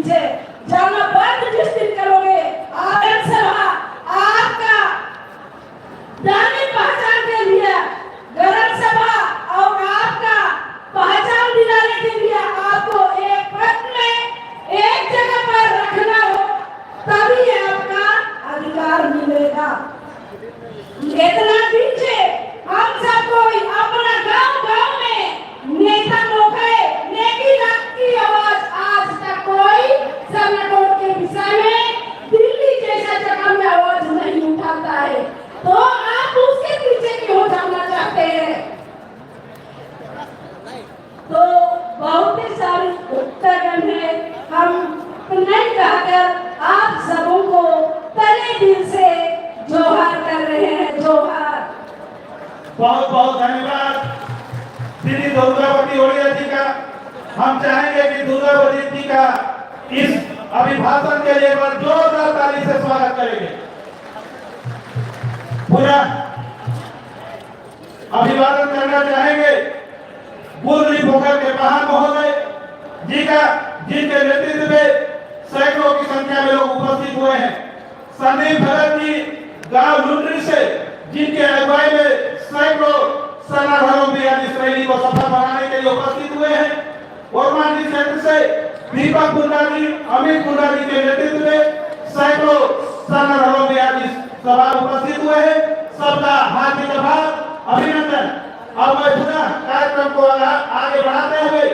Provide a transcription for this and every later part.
पीछे जाना बंद जिस दिन करोगे, सभा आपका जानी पहचान के लिए, गरम सभा और आपका पहचान दिलाने के लिए आपको एक पद में एक जगह पर रखना हो, तभी आपका अधिकार मिलेगा। इतना दीजिए, हम सब कोई अपना गांव में नेता लोग है, लेकिन आपकी आवाज आज तक कोई सरनाकोट के विषय में दिल्ली जैसा जगह में आवाज नहीं उठाता है, तो आप उसके पीछे क्यों जाना चाहते हैं? तो बहुत ही सारी उत्तरगण है, हम नहीं कहकर आप सबों को तहे दिल से जोहार कर रहे हैं। जोहार। बहुत बहुत धन्यवाद श्री दुर्गावती ओड़िया जी का। हम चाहेंगे कि दुर्गावती जी का इस अभिभाषण के लिए जोरदार ताली से स्वागत करेंगे। पूरा अभिवादन करना चाहेंगे बुर्री पोखर के महान महोदय जी का, जिनके नेतृत्व में सैकड़ों की संख्या में लोग उपस्थित हुए हैं। संदीप भगत जी गांव लुंडरी से, जिनके अगुवाई में सैकड़ों सेना धर्मवीर श्रेणी को सफल बनाने के लिए उपस्थित हुए हैं। ओरमांझी क्षेत्र से दीपक गुंडा जी, अमित गुंडा जी के नेतृत्व में सैकड़ों सेना धर्मवीर सभा उपस्थित हुए हैं। सबका हार्दिक आभार, अभिनंदन। अब मैं पुनः कार्यक्रम को आगे बढ़ाते हुए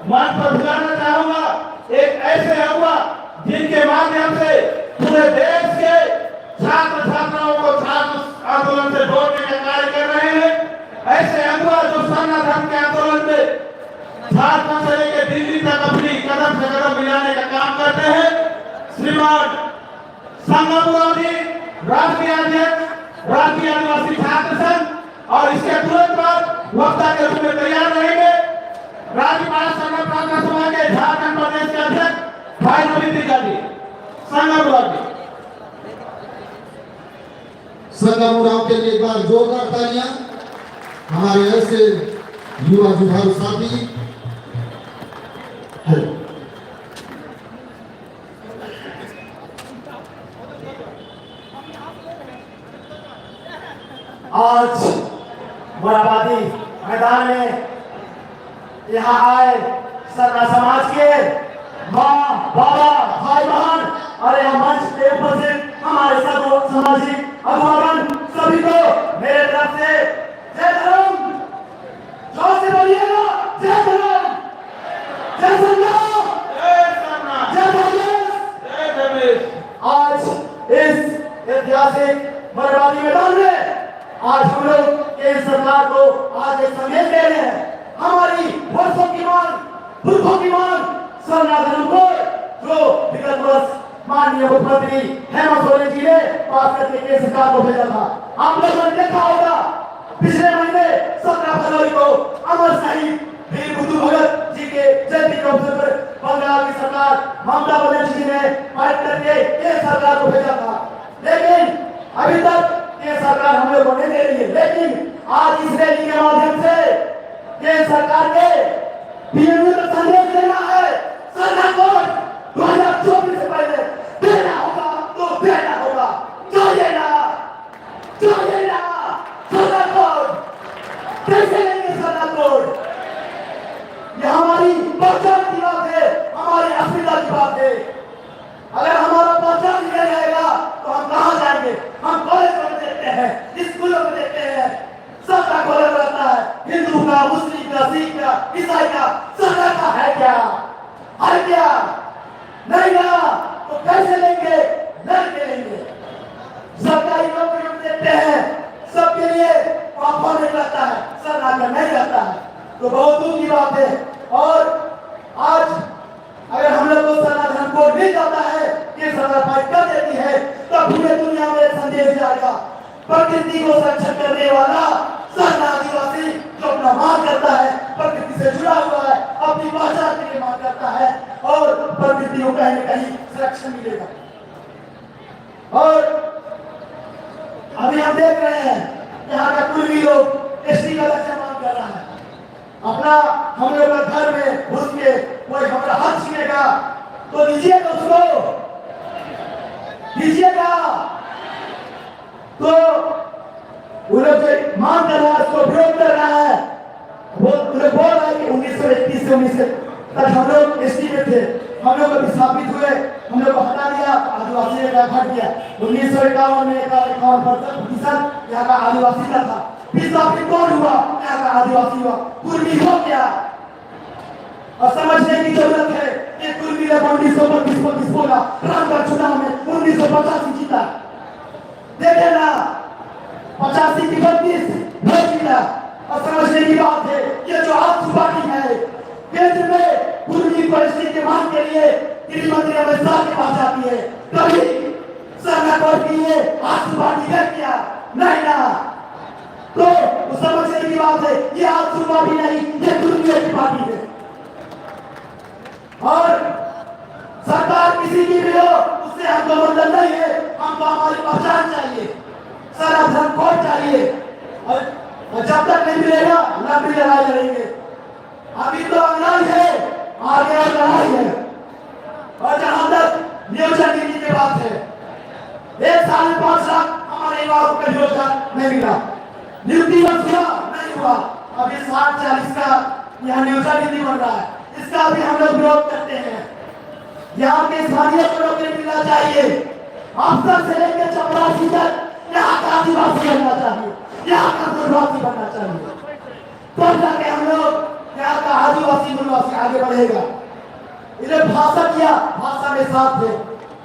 मंच पर बुलाना चाहूंगा एक ऐसे अगुवा जिनके माध्यम से पूरे देश के छात्र छात्राओं को छात्र आंदोलन से जोड़ने का कार्य कर रहे हैं। ऐसे अगुवा जो सरना धर्म के आंदोलन में झारखंड से लेकर दिल्ली तक अपनी कदम से कदम मिलाने का काम करते हैं। श्रीमान संगम जी, राष्ट्रीय अध्यक्ष राष्ट्रीय आदिवासी छात्र संघ, और इसके तुरंत बाद वक्ता के रूप में तैयार रहेंगे राज्यपाल संघ प्रार्थना सभा के झारखंड प्रदेश के अध्यक्ष भाई नवीन जी। संगम जी, संगम राव के लिए एक बार जोरदार तालियां। हमारे ऐसे युवा जुझारू साथी आज मोराबादी मैदान में यहाँ आए सरना समाज के माँ बाबा भाई बहन और यह मंच पे उपस्थित हमारे सर्व सामाजिक अगुवागण सभी को मेरे तरफ से जय धर्म। जोर से बोलिएगा, जय धर्म, जय संगम, जय प्रदेश, जय प्रदेश। आज इस ऐतिहासिक मोराबादी मैदान में आज हम लोग केंद्र सरकार को आज एक संदेश दे रहे हैं। हमारी वर्षों की मांग, पुरखों की मांग, सरना धर्म को जो विगत वर्ष माननीय मुख्यमंत्री हेमंत सोरेन जी ने पास करके केंद्र सरकार को भेजा था। आप लोगों ने देखा होगा पिछले महीने 17 फरवरी को अमर शहीद वीर बुद्धू भगत जी के जयंती के अवसर पर बंगाल की सरकार ममता बनर्जी जी ने पारित करके केंद्र सरकार को भेजा था, लेकिन अभी तक केंद्र सरकार हम लोग को नहीं दे रही है। लेकिन आज इस रैली के माध्यम से केंद्र सरकार के पीएम को संदेश देना है, सरकार को 2024 से पहले देना होगा तो देना होगा, चाहिए ना सरकार को कैसे लेंगे सरकार को? ये हमारी पहचान की बात है, हमारी अस्मिता की बात है। अगर हमारा पहचान दिया जाएगा तो हम कहाँ जाएंगे? हम कॉलेज में देखते हैं, स्कूलों में देखते हैं, सबका कॉलेज रहता है, हिंदू का, मुस्लिम का, सिख का, ईसाई का, सबका का है क्या? है क्या? नहीं ना, तो कैसे लेंगे? लड़के लेंगे। सरकारी नौकरी में देखते हैं, सबके लिए पापा नहीं रहता है, सरकार नहीं रहता है, तो बहुत दूर की बात है। और आज अगर हम लोग को सरना धर्म कोड मिल जाता है कि सरकार फाइट कर देती है, तो पूरे दुनिया में संदेश जाएगा। प्रकृति को संरक्षण करने वाला सरना आदिवासी जो अपना मांग करता है, प्रकृति से जुड़ा हुआ है, अपनी पहचान के लिए मांग करता है और प्रकृति को कहीं न कहीं संरक्षण मिलेगा। और अभी हम देख रहे हैं यहाँ का कुर्मी लोग एसटी का दर्जा मांग कर रहा है। अपना हम लोग का घर में घुस के कोई हमारा हक छीनेगा तो तो दीजिएगा उसको, दीजिएगा। तो वो लोग जो मांग कर रहा है उसको विरोध कर रहा है, वो लोग बोल रहा है कि 1931 से 19 तक हम लोग एसटी में थे, हम लोग अभी स्थापित हुए, हम लोग को हटा दिया, आदिवासी का घट गया। 1951 में 51% यहाँ का आदिवासी का था, फिर स्थापित कौन हुआ? यहाँ का आदिवासी हुआ, कुर्मी हो गया। और समझने की जरूरत है कि कुर्मी ने 1925 बोला रामगढ़ चुनाव में 1985 जीता, देखे ना 85 की 32 वोट जीता। और समझने की बात है ये जो आज पार्टी है केंद्र में कुर्मी परिस्थिति की मांग के लिए गृह मंत्री अमित शाह के पास जाती है, कभी सरना कोर्ट की ये आज पार्टी है क्या? नहीं ना। तो समझने की बात है ये आज पार्टी नहीं, ये कुर्मी की पार्टी है। और सरकार किसी की भी हो उससे हमको मतलब नहीं है, हमको हमारी पहचान चाहिए, सारा धर्म कोड चाहिए। और जब तक नहीं मिलेगा लंबी लड़ाई लड़ेंगे। अभी तो लड़ाई है, आगे और लड़ाई है। और जहां तक नियोजन नीति की बात है, 1.5 लाख हमारे युवाओं को योजना नहीं मिला, नियुक्ति नहीं हुआ। अभी 60-40 का यहाँ नियोजन नीति बन रहा है, इसका भी हम लोग विरोध करते हैं। यहाँ के स्थानीय को नौकरी मिलना चाहिए, अफसर से लेकर चपरासी तक यहाँ का आदिवासी बनना चाहिए, यहाँ का मूलवासी बनना चाहिए, तो जाके हम लोग यहाँ का आदिवासी मूलवासी आगे बढ़ेगा। इन्हें भाषा किया, भाषा में साथ थे,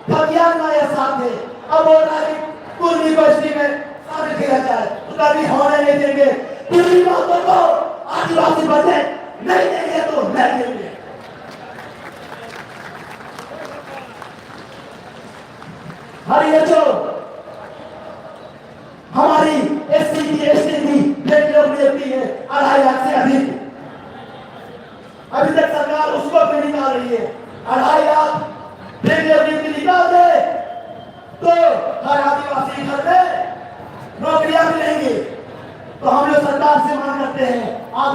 विज्ञान में यह साथ थे। अब बोल रहा है कुर्मी बस्ती में शामिल किया जाए, तो कभी होने नहीं देंगे। कुर्मी बातों को आदिवासी बनने नहीं देंगे, तो नहीं देंगे। हर ये जो हमारी एससी की एसटी की बेटियों की नियुक्ति है 2.5 लाख से अधिक, अभी तक सरकार उसको भी निकाल रही है। 2.5 लाख बेटियों की नियुक्ति निकाल दे तो हर आदिवासी घर में नौकरियां मिलेंगी। तो हम लोग सरकार से मांग करते हैं आप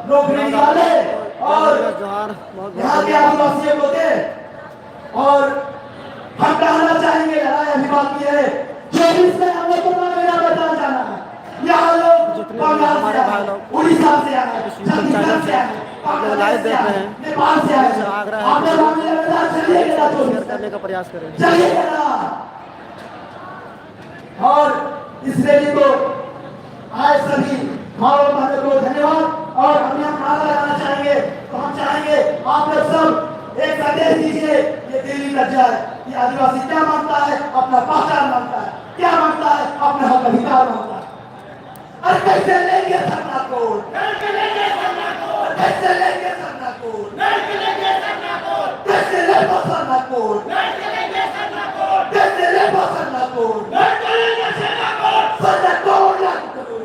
नौकरी निकाले और यहाँ के आदिवासियों को दे। और हम कहना चाहेंगे लड़ाई अभी बाकी है, 24 में हम लोग को बताना जाना है। यहाँ लोग बंगाल से आए, उड़ीसा से आए, छत्तीसगढ़ से आए, बांग्लादेश से आए, नेपाल से आए। आप लोग चलिएगा करने का प्रयास करें, चलिएगा। और इस रैली को आए सभी भाव बहनों को धन्यवाद। और हम यहाँ नारा लगाना चाहेंगे, तो हम चाहेंगे आप लोग सब एक संदेश दीजिए, ये दिल्ली तक जाए कि आदिवासी क्या मांगता है, अपना पहचान मांगता है, क्या मांगता है, अपना हक अधिकार मांगता है। अरे कैसे लेंगे सरना कोड, कैसे लेंगे सरना कोड, कैसे लेंगे सरना कोड, कैसे लेंगे सरना कोड, कैसे लेंगे सरना कोड, कैसे लेंगे सरना कोड, कैसे लेंगे सरना कोड, कैसे लेंगे सरना कोड, सरना कोड लागू करो,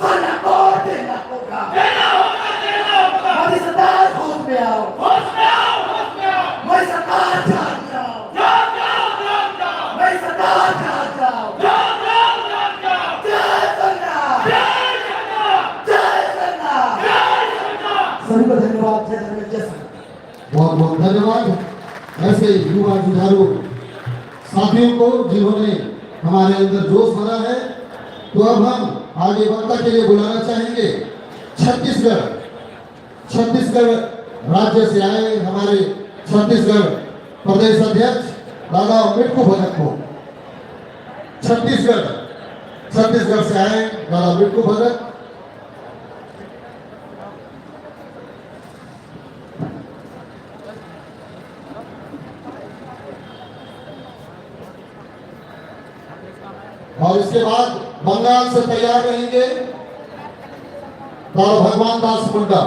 सरना कोड देना होगा, देना होगा। मोदी सरकार होश में आओ, होश में आओ, होश में आओ। मोदी सरकार जाग जाओ, जाग जाओ, जाग जाओ। मोदी सरकार जाग जाओ, जाग जाओ, जाग जाओ। जय सरना, जय सरना, जय सरना, जय सरना। सभी को धन्यवाद, जय सरना, जय सरना। बहुत बहुत धन्यवाद ऐसे युवा जुझारू साथियों को जिन्होंने हमारे अंदर जोश भरा है। तो अब हम आगे वक्ता के लिए बुलाना चाहेंगे छत्तीसगढ़ राज्य से आए हमारे छत्तीसगढ़ प्रदेश अध्यक्ष दादा मिट्टू भगत को। छत्तीसगढ़ से आए दादा मिट्टू भगत। और इसके बाद बंगाल से तैयार रहेंगे दादा भगवान दास मुंडा।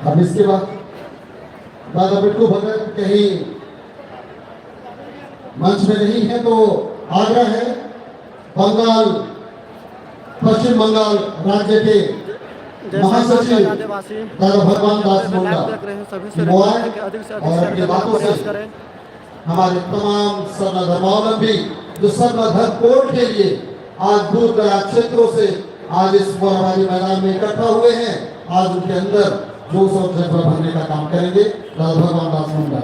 अब इसके बाद दादा बिट्टू भगत कहीं मंच में नहीं है तो आग्रह है बंगाल, पश्चिम बंगाल राज्य के महासचिव दादा भगवान दास मुंडा मोबाइल और अपनी बातों से हमारे तमाम सरना धर्मावलंबी जो सरना धर्म कोड के लिए आज दूर दराज क्षेत्रों से आज इस मोरहाबादी मैदान में इकट्ठा हुए हैं, आज उनके अंदर जोश और जज्बा भरने का काम करेंगे दादा भगवान दास मुंडा।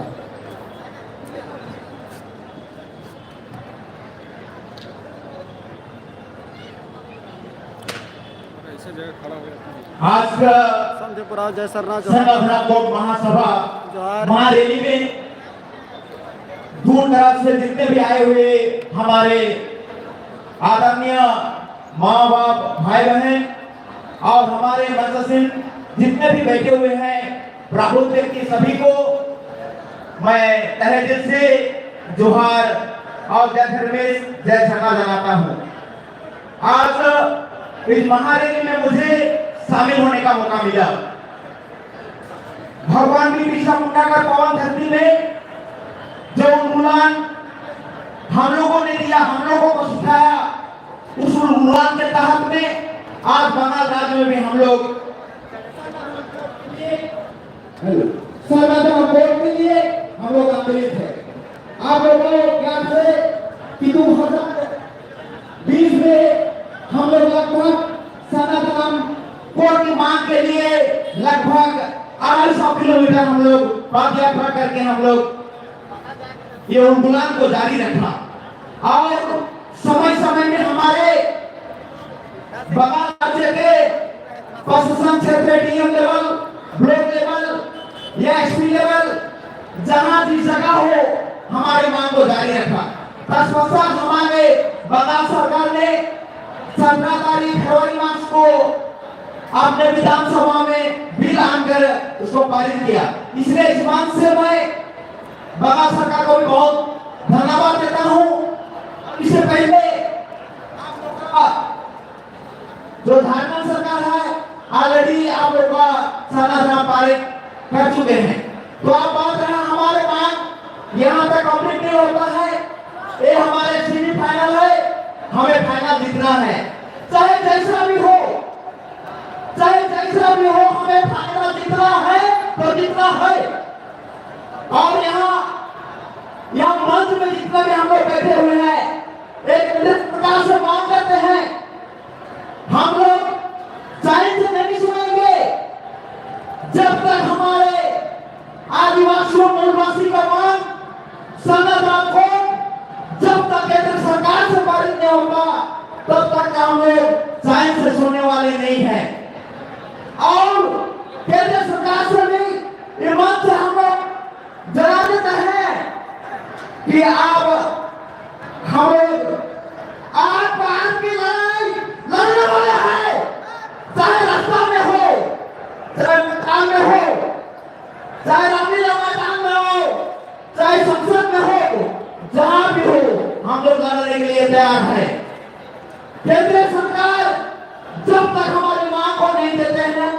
आज का जय सरना कोट महासभा महारैली में दूर दराज से जितने भी आए हुए हमारे आदरणीय माँ बाप भाई बहन और हमारे मंचसिन जितने भी बैठे हुए हैं प्रभुत्व की सभी को मैं तहे दिल से जोहार और जय धर्मेश जय सरना जनाता हूँ। आज इस महारैली में मुझे शामिल होने का मौका मिला। भगवान बिरसा मुंडा का पावन धरती में जो उन्मूलन हम लोगों ने दिया, हम लोगों को सिखाया, उस उन्मूलन के तहत में आज बंगाल राज्य में भी हम लोग सर्वधर्म कोड के लिए हम लोग आंदोलित है। आप लोगों को ज्ञान है कि 2020 में हम लोग लगभग सर्वधर्म कोड की मांग के लिए लगभग 250 किलोमीटर हम लोग पद यात्रा करके हम लोग ये उन्मूलन को जारी रखा और समय समय में हमारे बंगाल राज्य के प्रशासन क्षेत्र डीएम लेवल, ब्लॉक लेवल या एसपी लेवल जहां जिस जगह हो हमारे मांग को जारी रखा। तत्पश्चात हमारे बंगाल सरकार ने 17 तारीख फरवरी मास को अपने विधानसभा में बिल आकर उसको पारित किया। इसलिए इस बात से मैं बंगाल सरकार को भी बहुत धन्यवाद देता हूँ। इससे पहले आप लोग का जो झारखंड सरकार है ऑलरेडी आप लोग का संविधान पारित कर चुके हैं, तो आप बात रहे हमारे मांग यहाँ तक कंप्लीट नहीं होता है। ये हमारे सेमीफाइनल है, हमें फाइनल जीतना है, चाहे जैसा भी हो, चाहे जैसा भी हो, हमें फाइनल जीतना है तो जीतना है। और यहाँ मंच में जितना भी हम लोग बैठे हुए हैं एक प्रकार से मांग करते हैं, हम लोग चाहे से नहीं सुनेंगे जब तक हमारे आदिवासियों मूलवासी का मांग संविधान को जब तक केंद्र सरकार से पारित नहीं होगा तब तक हम लोग चाहे से सुनने वाले नहीं हैं। और केंद्र सरकार से भी ईमान से हम लोग जरा देते हैं कि आप हम लोग आप की लड़ाई लड़ने वाले हैं, चाहे रास्ता में हो, चाहे मैदान में हो, चाहे रामलीला मैदान में हो, चाहे संसद में हो, जहां भी हो हम लोग लड़ने के लिए तैयार हैं। केंद्र सरकार जब तक हमारी मांग को नहीं देते हैं,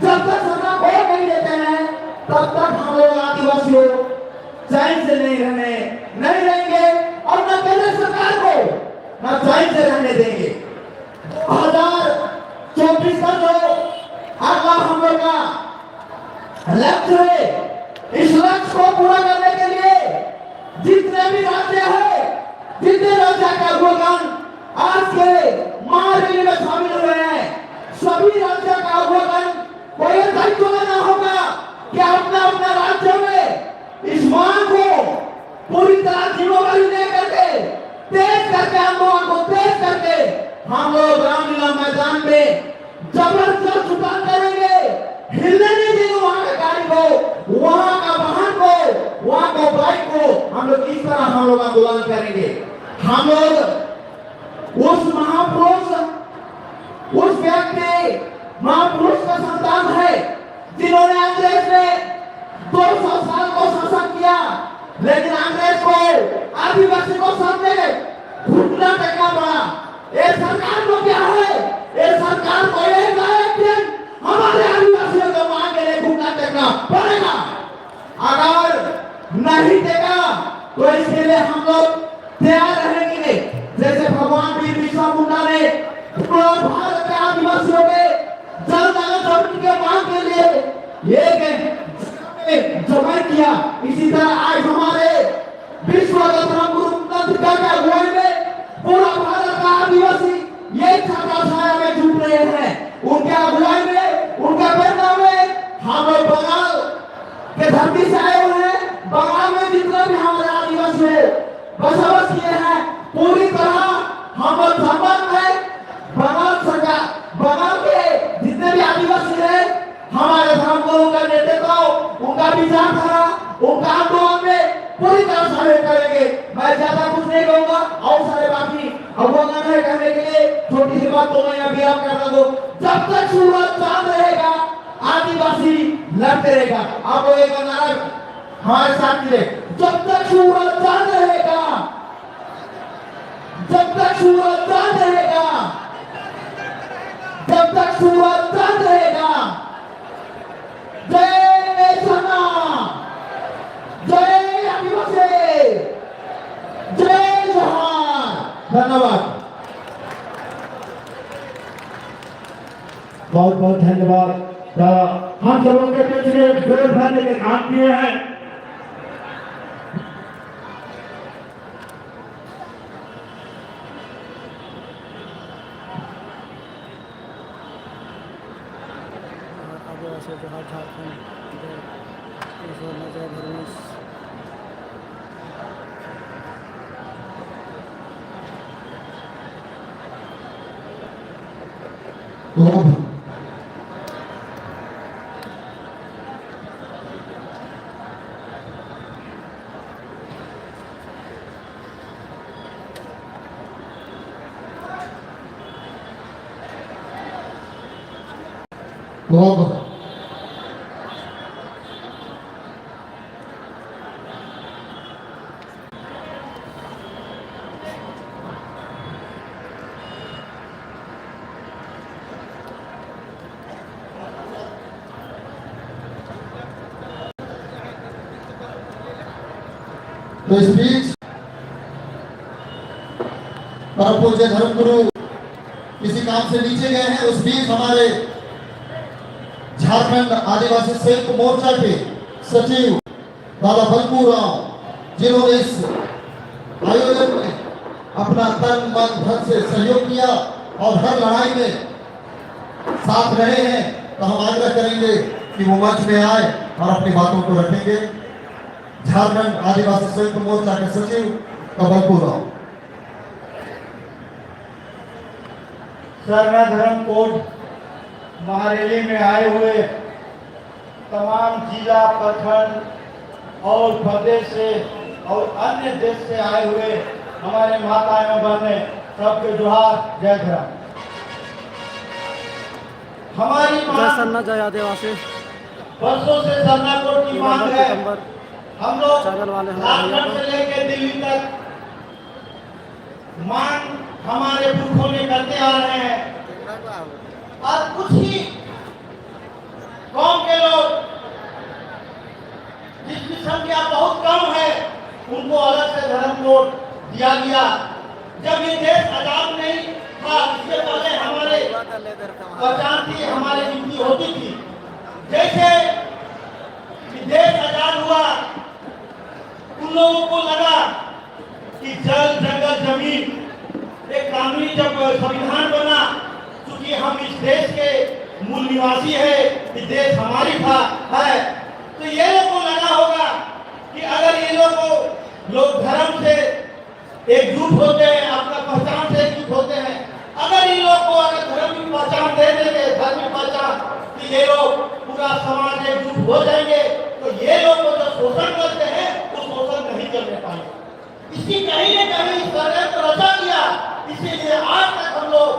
जब तक सरकार को नहीं देते हैं, तब तक हम लोग आदिवासियों चैन से नहीं रहेंगे और न केंद्र सरकार को न चैन से रहने देंगे। 2024 का जो अगला हम लोग का लक्ष्य है, इस लक्ष्य को पूरा करने के लिए जितने भी राज्य है, जितने राज्य का अगुवागण आज के महारैली में शामिल हुए हैं, सभी राज्य का अगुवागण को यह दायित्व लेना होगा कि अपने अपने राज्यों में इस मांग को पूरी तरह जिम्मेदारी ले करके तेज करके आंदोलन को तेज करके हम लोग रामलीला मैदान में जबरदस्त उतार करेंगे। हिलने नहीं देंगे वहां के गाड़ी को, वहां का वाहन को, वहां का बाइक को। हम लोग इस तरह हम लोग आंदोलन करेंगे। हम लोग उस महापुरुष, उस व्यक्ति महापुरुष का संतान है जिन्होंने अंग्रेज में 200 साल को शासन किया, लेकिन अंग्रेज को आदिवासी को सामने घुटना टेकना पड़ा। ये सरकार को क्या है, ये सरकार को एक दिन हमारे आदिवासियों को मांग के लिए घुटना टेकना पड़ेगा। अगर नहीं देगा तो इसके लिए हम लोग तैयार रहेंगे। जैसे भगवान वीर बिरसा मुंडा ने भारत के आदिवासियों के जनजागरण के मांग के लिए एक जमा किया, इसी तरह आज हमारे विश्व धर्म गुरु का अगुवाई में पूरा भारत का आदिवासी ये छात्र छाया में जुट रहे हैं। उनके अगुवाई में, उनके प्रेरणा में हम लोग बंगाल के धरती से आए हुए हैं। बंगाल में जितने भी हमारे आदिवासी बसवास किए हैं, पूरी तरह हम लोग संबंध है। बंगाल सरकार, बंगाल के जितने भी आदिवासी हैं, हमारे धर्म गुरु का नेतृत्व, उनका विचारधारा, उनका आंदोलन में पूरी तरह सहयोग करेंगे। मैं ज्यादा कुछ नहीं कहूंगा और सारे बाकी अवगत है कहने के लिए छोटी सी बात तो मैं यहाँ विराम करना दो। जब तक सूरज चांद रहेगा आदिवासी लड़ते रहेगा। आप लोग एक नारा हमारे साथ मिले, जब तक सूरज चांद रहेगा, जब तक सूरज चांद रहेगा, जब तक सूरज चांद रहेगा। जय सना, जय आदिवासी, जय जवान। धन्यवाद, बहुत बहुत धन्यवाद। हम सबों के पीछे जोर भरने के काम किए हैं। आदिवासी जोहार झारखंड जय धर्मेश। तो इस बीच परम पूज्य धर्मगुरु किसी काम से नीचे गए हैं। उस बीच हमारे झारखंड आदिवासी संयुक्त मोर्चा के सचिव दादा बलबू राव, जिन्होंने इस आयोजन में अपना तन मन धन से सहयोग किया और हर लड़ाई में साथ रहे हैं, तो हम आग्रह करेंगे कि वो मंच में आए और अपनी बातों को रखेंगे। झारखंड आदिवासी संयुक्त मोर्चा के सचिव बलबू राव। सरना धर्म कोड महारैली में आए हुए तमाम जिला, प्रखंड और प्रदेश से और अन्य देश से आए हुए हमारे माता एवं बहने सबके जोहार, जय धर्म। हमारी जय सरना, जय आदिवासी। वर्षों से सरना कोड की मांग है। हम लोग चैनल वाले झारखंड से लेकर दिल्ली तक मांग हमारे पुरखों ने करते आ रहे हैं और कुछ ही कौम के लोग जिसकी संख्या बहुत कम है उनको अलग से धर्म कोड दिया गया। जब ये देश आजाद नहीं था, इससे पहले हमारे पहचान थी, हमारी गिनती होती थी। जैसे देश आजाद हुआ, उन लोगों को लगा कि जल, जंगल, जमीन एक कानूनी जब संविधान बना, क्योंकि हम इस देश के मूल निवासी है, ये देश हमारी था है, तो ये लोग को लगा होगा कि अगर ये लोग धर्म से एकजुट होते हैं, अपना पहचान से एकजुट होते हैं, अगर इन लोग को अगर धर्म की पहचान दे देंगे, धर्म की पहचान, तो ये लोग पूरा समाज एकजुट हो जाएंगे, तो ये लोग को जो शोषण करते हैं वो शोषण नहीं करने पाएंगे। इसकी कहीं न कहीं षड्यंत्र रचा गया। इसीलिए आज तक हम लोग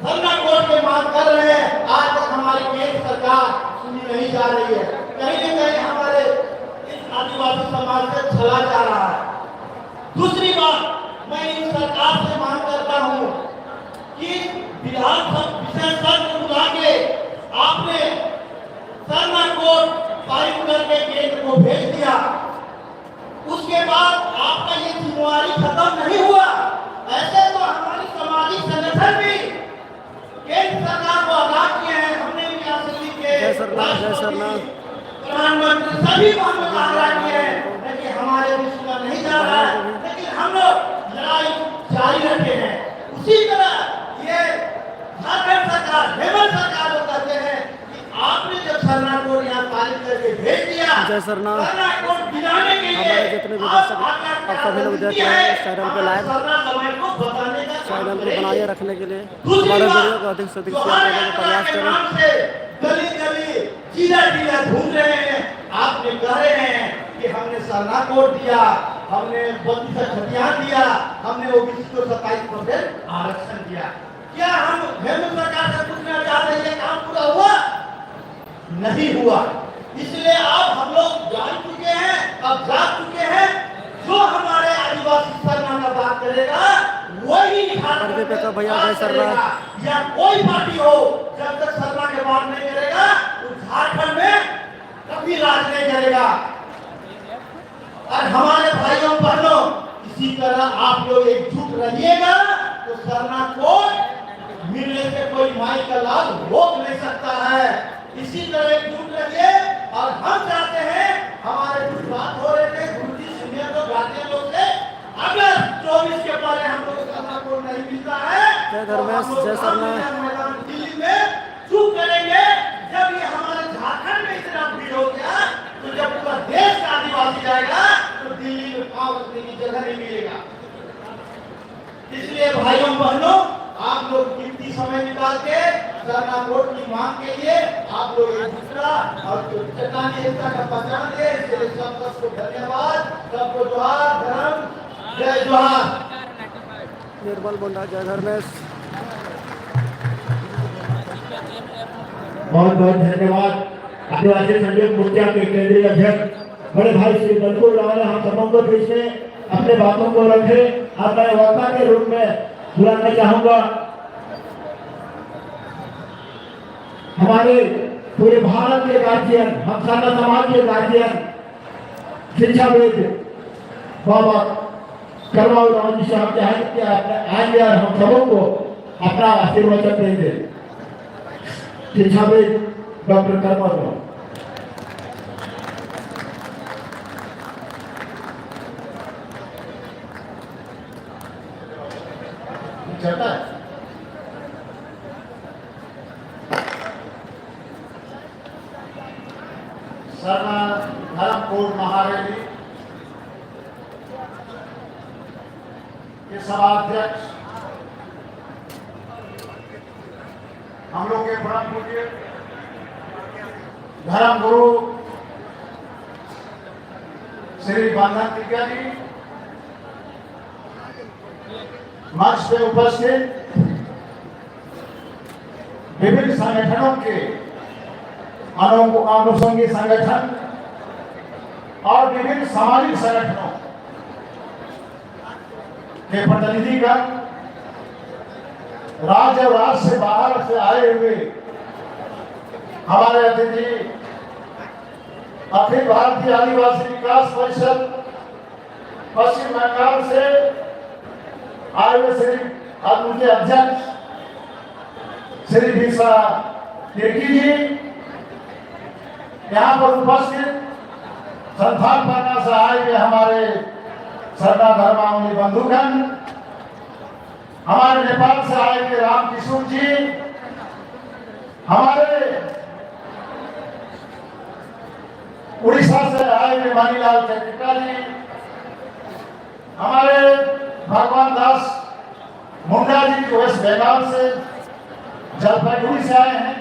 सरना कोड की मांग कर रहे हैं। आज तक हमारी केंद्र सरकार सुनी नहीं जा रही है। कहीं न कहीं हमारे इस आदिवासी समाज से छला जा रहा है। दूसरी बात, मैं इन सरकार से मांग करता हूँ कि विधानसभा विशेष सत्र बुला के आपने सरना कोड पारित करके केंद्र को भेज दिया। उसके बाद आपका ये जिम्मेवारी खत्म नहीं हुआ। ऐसे तो हमारी सामाजिक संगठन भी केंद्र सरकार को आगाह किए हैं। हमने भी असली के जय सरना प्रधानमंत्री सभी को हमने आगाह किए हैं, लेकिन हमारे भी सुना नहीं जा रहा है। लेकिन हम लोग लड़ाई जारी रखे हैं। उसी तरह ये झारखंड सरकार, हेमंत सरकार को कहते हैं कि आपने जब सरना कोड यहाँ पारित करके भेज दिया, जय सरना। सरना कोड गिराने के लिए हमारे जितने भी दर्शक अब सभी लोग देख रहे हैं इस चैनल पे लाइव, सरना समाज को बताने का चैनल को बनाए रखने के लिए हमारे वीडियो को अधिक से अधिक शेयर करने का प्रयास करें। गली गली जिला जिला घूम रहे हैं, आपने कह रहे हैं कि हमने सरना कोड दिया, हमने 32 खतियान दिया, हमने ओबीसी को 27% आरक्षण दिया। क्या हम हेमंत सरकार से पूछना चाहते हैं, ये काम पूरा हुआ? नहीं हुआ। इसलिए अब हम लोग जान चुके हैं, अब जाग चुके हैं। जो हमारे आदिवासी सरना का बात करेगा वही पर्दे पे का भैया जय सरना। या कोई पार्टी हो, जब तक सरना के बात नहीं करेगा तो झारखंड में कभी राज नहीं करेगा। और हमारे भाइयों बहनों, इसी तरह आप लोग एकजुट रहिएगा तो सरना को मिलने से कोई माई का लाभ रोक नहीं सकता है। इसी तरह एकजुट रहिए। और हम चाहते हैं, हमारे कुछ बात हो रहे थे गुरुजी सीनियर तो गार्जियन लोग से, अगर 24 के पहले हम लोग सरना कोड नहीं मिलता है जय धर्मेश, जय सरना। दिल्ली में चुप करेंगे। जब ये हमारे झारखंड में इतना भीड़ हो गया, तो जब पूरा देश का आदिवासी जाएगा तो दिल्ली में पांव रखने की जगह नहीं मिलेगा। इसलिए भाइयों बहनों, आप लोग कीमती समय निकाल के सरना कोड की मांग के लिए आप लोग एक दूसरा और चट्टानी एकता का पहचान दे। इसके लिए सबको धन्यवाद, सबको जोहार, धर्म जय जोहार। निर्मल मुंडा, जय धर्मेश। बहुत बहुत धन्यवाद आदिवासी संयोग मोर्चा के केंद्रीय अध्यक्ष बड़े भाई श्री बलपुर राव ने हम सबों को बीच में अपने बातों को रखे। अब मैं वक्ता के रूप में बुलाना चाहूंगा हमारे पूरे भारत के गार्जियन, हम सरना समाज के गार्जियन, शिक्षाविद बाबा करवाऊ राव जी से हम चाहेंगे कि आएंगे और हम सबों को अपना आशीर्वचन देंगे। शिक्षाविद डॉक्टर करवाऊ राव। चलता है। सरना धर्म कोड महारैली के सभाध्यक्ष हम लोग के परम पूज्य धर्म गुरु श्री बंधन विद्या जी, मंच पे उपस्थित विभिन्न संगठनों के अनुषंगी संगठन और विभिन्न सामाजिक संगठनों के प्रतिनिधिगण, राज्य और राज्य से बाहर से आए हुए हमारे अतिथि, अखिल भारतीय आदिवासी विकास परिषद पश्चिम बंगाल से आए हुए श्री उनके अध्यक्ष श्री भीषा तिर्की जी, यहाँ पर उपस्थित संथाल परगना से आए हुए हमारे सरना धर्मावलंबी बंधुगण, हमारे नेपाल से आए हुए राम किशोर जी, हमारे उड़ीसा से आए हुए मणिलाल चंद्रिका जी, हमारे भगवान दास मुंडा जी वेस्ट बंगाल से, जलपाईगुड़ी से आए हैं,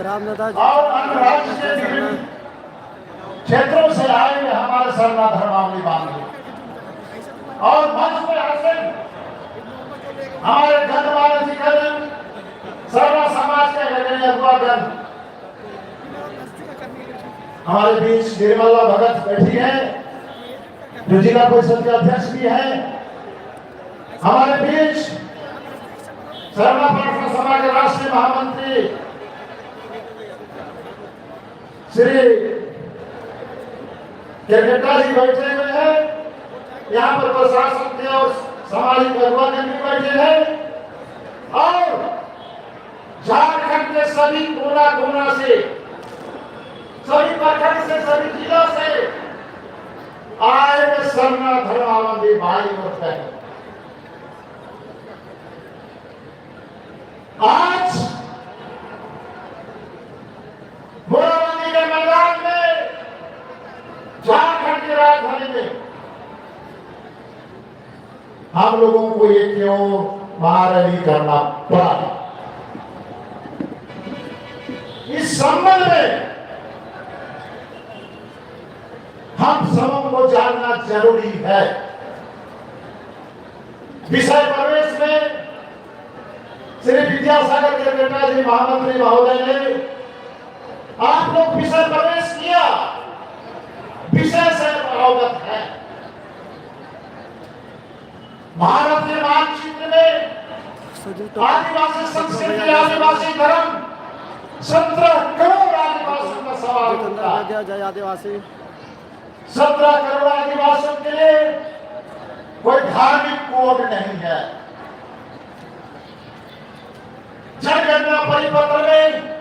रामदादा जी और अन्य राज्य से विभिन्न क्षेत्रों से आए हुए हमारे सरना धर्मावलंबी बांधव और मंच पर आसन हमारे गणमान्य अधिकारी सरना समाज के गणमान्य अगुवागण हमारे बीच निर्मला भगत बैठी है, जो जिला परिषद के अध्यक्ष भी है। हमारे बीच सरना प्रार्थना सभा के राष्ट्रीय महामंत्री श्री केरकेटा जी बैठे हुए हैं, यहाँ पर प्रशासन के और सामाजिक अगुवागण भी बैठे हैं और झारखंड के सभी कोना कोना से, सभी प्रखंड से, सभी जिलों से आए हुए सरना धर्मावलंबी भाई और बहन आज मोराबादी के मैदान में, झारखंड की राजधानी में हम लोगों को ये क्यों महारैली करना पड़ा, इस संबंध में हम सबों को जानना जरूरी है। विषय प्रवेश में श्री विद्यासागर केरकेटा जी महामंत्री महोदय ने आप लोग विषय प्रवेश किया, विषय से अवगत है। भारत के मानचित्र में आदिवासी संस्कृति, आदिवासी धर्म, 17 करोड़ आदिवासियों का सवाल उठता है। जय आदिवासी। 17 करोड़ आदिवासियों के लिए कोई धार्मिक कोड नहीं है। जनगणना परिपत्र में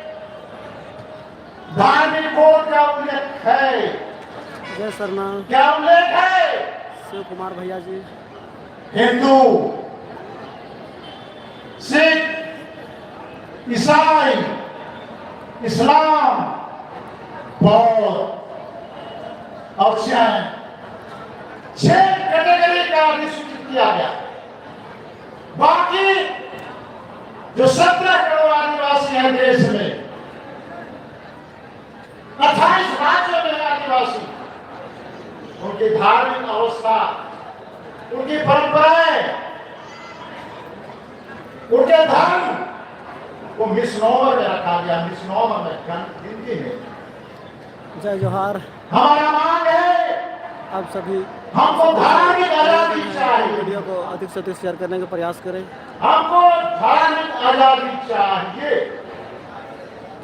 धार्मिक कोड का उल्लेख है। जय सरना। क्या उल्लेख है? शिव कुमार भैया जी। हिंदू, सिख, ईसाई, इस्लाम, बौद्ध और जैन, 6 कैटेगरी का अधिसूचित किया गया। बाकी जो 17 करोड़ आदिवासी हैं देश में, 28 राज्यों में आदिवासी, उनकी धार्मिक अवस्था, उनकी परंपराएं, उनके धर्म को मिसनोमर में रखा गया, मिसनोमर में गिनती में। जय जोहार। हमारा मांग है आप सभी हमको धार्मिक आजादी चाहिए, वीडियो को अधिक से अधिक शेयर करने का प्रयास करें। हमको धार्मिक आजादी चाहिए।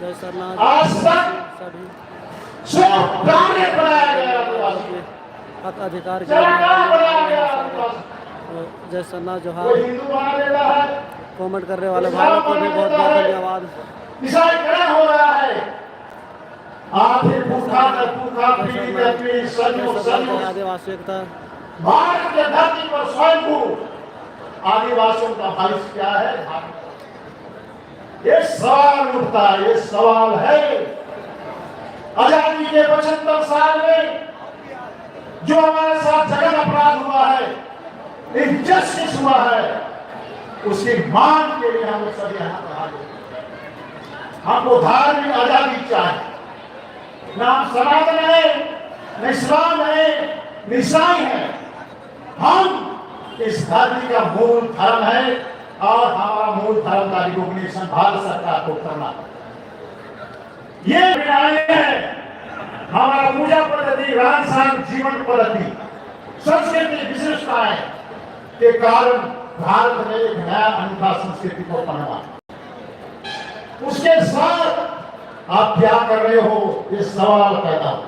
जय सरना। आज तक सभी सिर्फ ब्राह्मण बनाया गया आदिवासी, हक अधिकार के चरकार बनाया गया आदिवासी, जय सरना जोहार। कोई हिंदू बना देता है, कमेंट करने वाले भाइयों को भी बहुत बहुत धन्यवाद। ईसाईकरण हो रहा है। आखिर भूखा पीढ़ी सदियों आदिवासी एकता। भारत के धरती पर स्वयं आदिवासियों का भविष्य क्या है? ये सवाल उठता है, ये सवाल है। आजादी के 75 साल में जो हमारे साथ जघन्य अपराध हुआ है, इनजस्टिस हुआ है, उसकी मांग के लिए हम सभी यहाँ पर हाजिर हैं। हमको धार्मिक आजादी चाहिए। न हम सनातन है, न इस्लाम है, न ईसाई है। हम इस धरती का मूल धर्म है और हमारा मूल धर्म का रिकॉग्निशन भारत सरकार को करना। ये है हमारा पूजा पद्धति, रहन सहन, जीवन पद्धति, संस्कृति विशिष्टताएं के कारण भारत ने एक नया अनूठा संस्कृति को पनवा। उसके साथ आप क्या कर रहे हो, ये सवाल पैदा हो।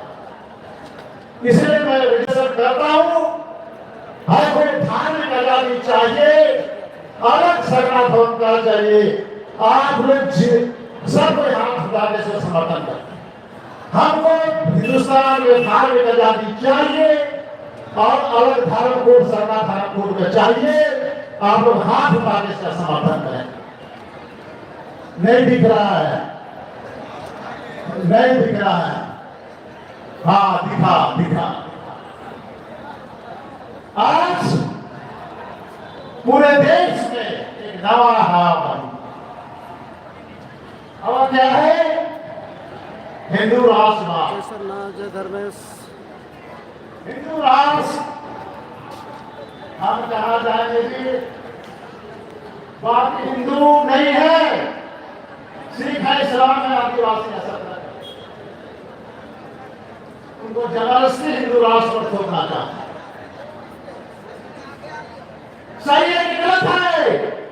इसलिए मैं विश्लेषण करता हूं, हर कोई धार्मिक आजादी चाहिए, अलग सरना धर्म का चाहिए। आप लोग सब कोई हाथ उठाने से समर्थन करते हैं। हमको हिंदुस्तान में धार्मिक आजादी चाहिए और अलग धर्म कोड, सरना धर्म कोड में चाहिए। आप लोग हाथ उठाने से समर्थन करें। नहीं दिख रहा है, नहीं दिख रहा है। हाँ, दिखा। आज पूरे देश में एक नवा हवा बनी। हवा क्या है? हिंदू राष्ट्र। जय सरना। जय धर्मेश। हिंदू राष्ट्र हम कहा जाएंगे जी, बाकी हिंदू नहीं है, सिख है, इस्लाम है, आदिवासी है, सब उनको जबरदस्ती हिंदू राष्ट्र पर थोपना चाहता है। सही है कि गलत है?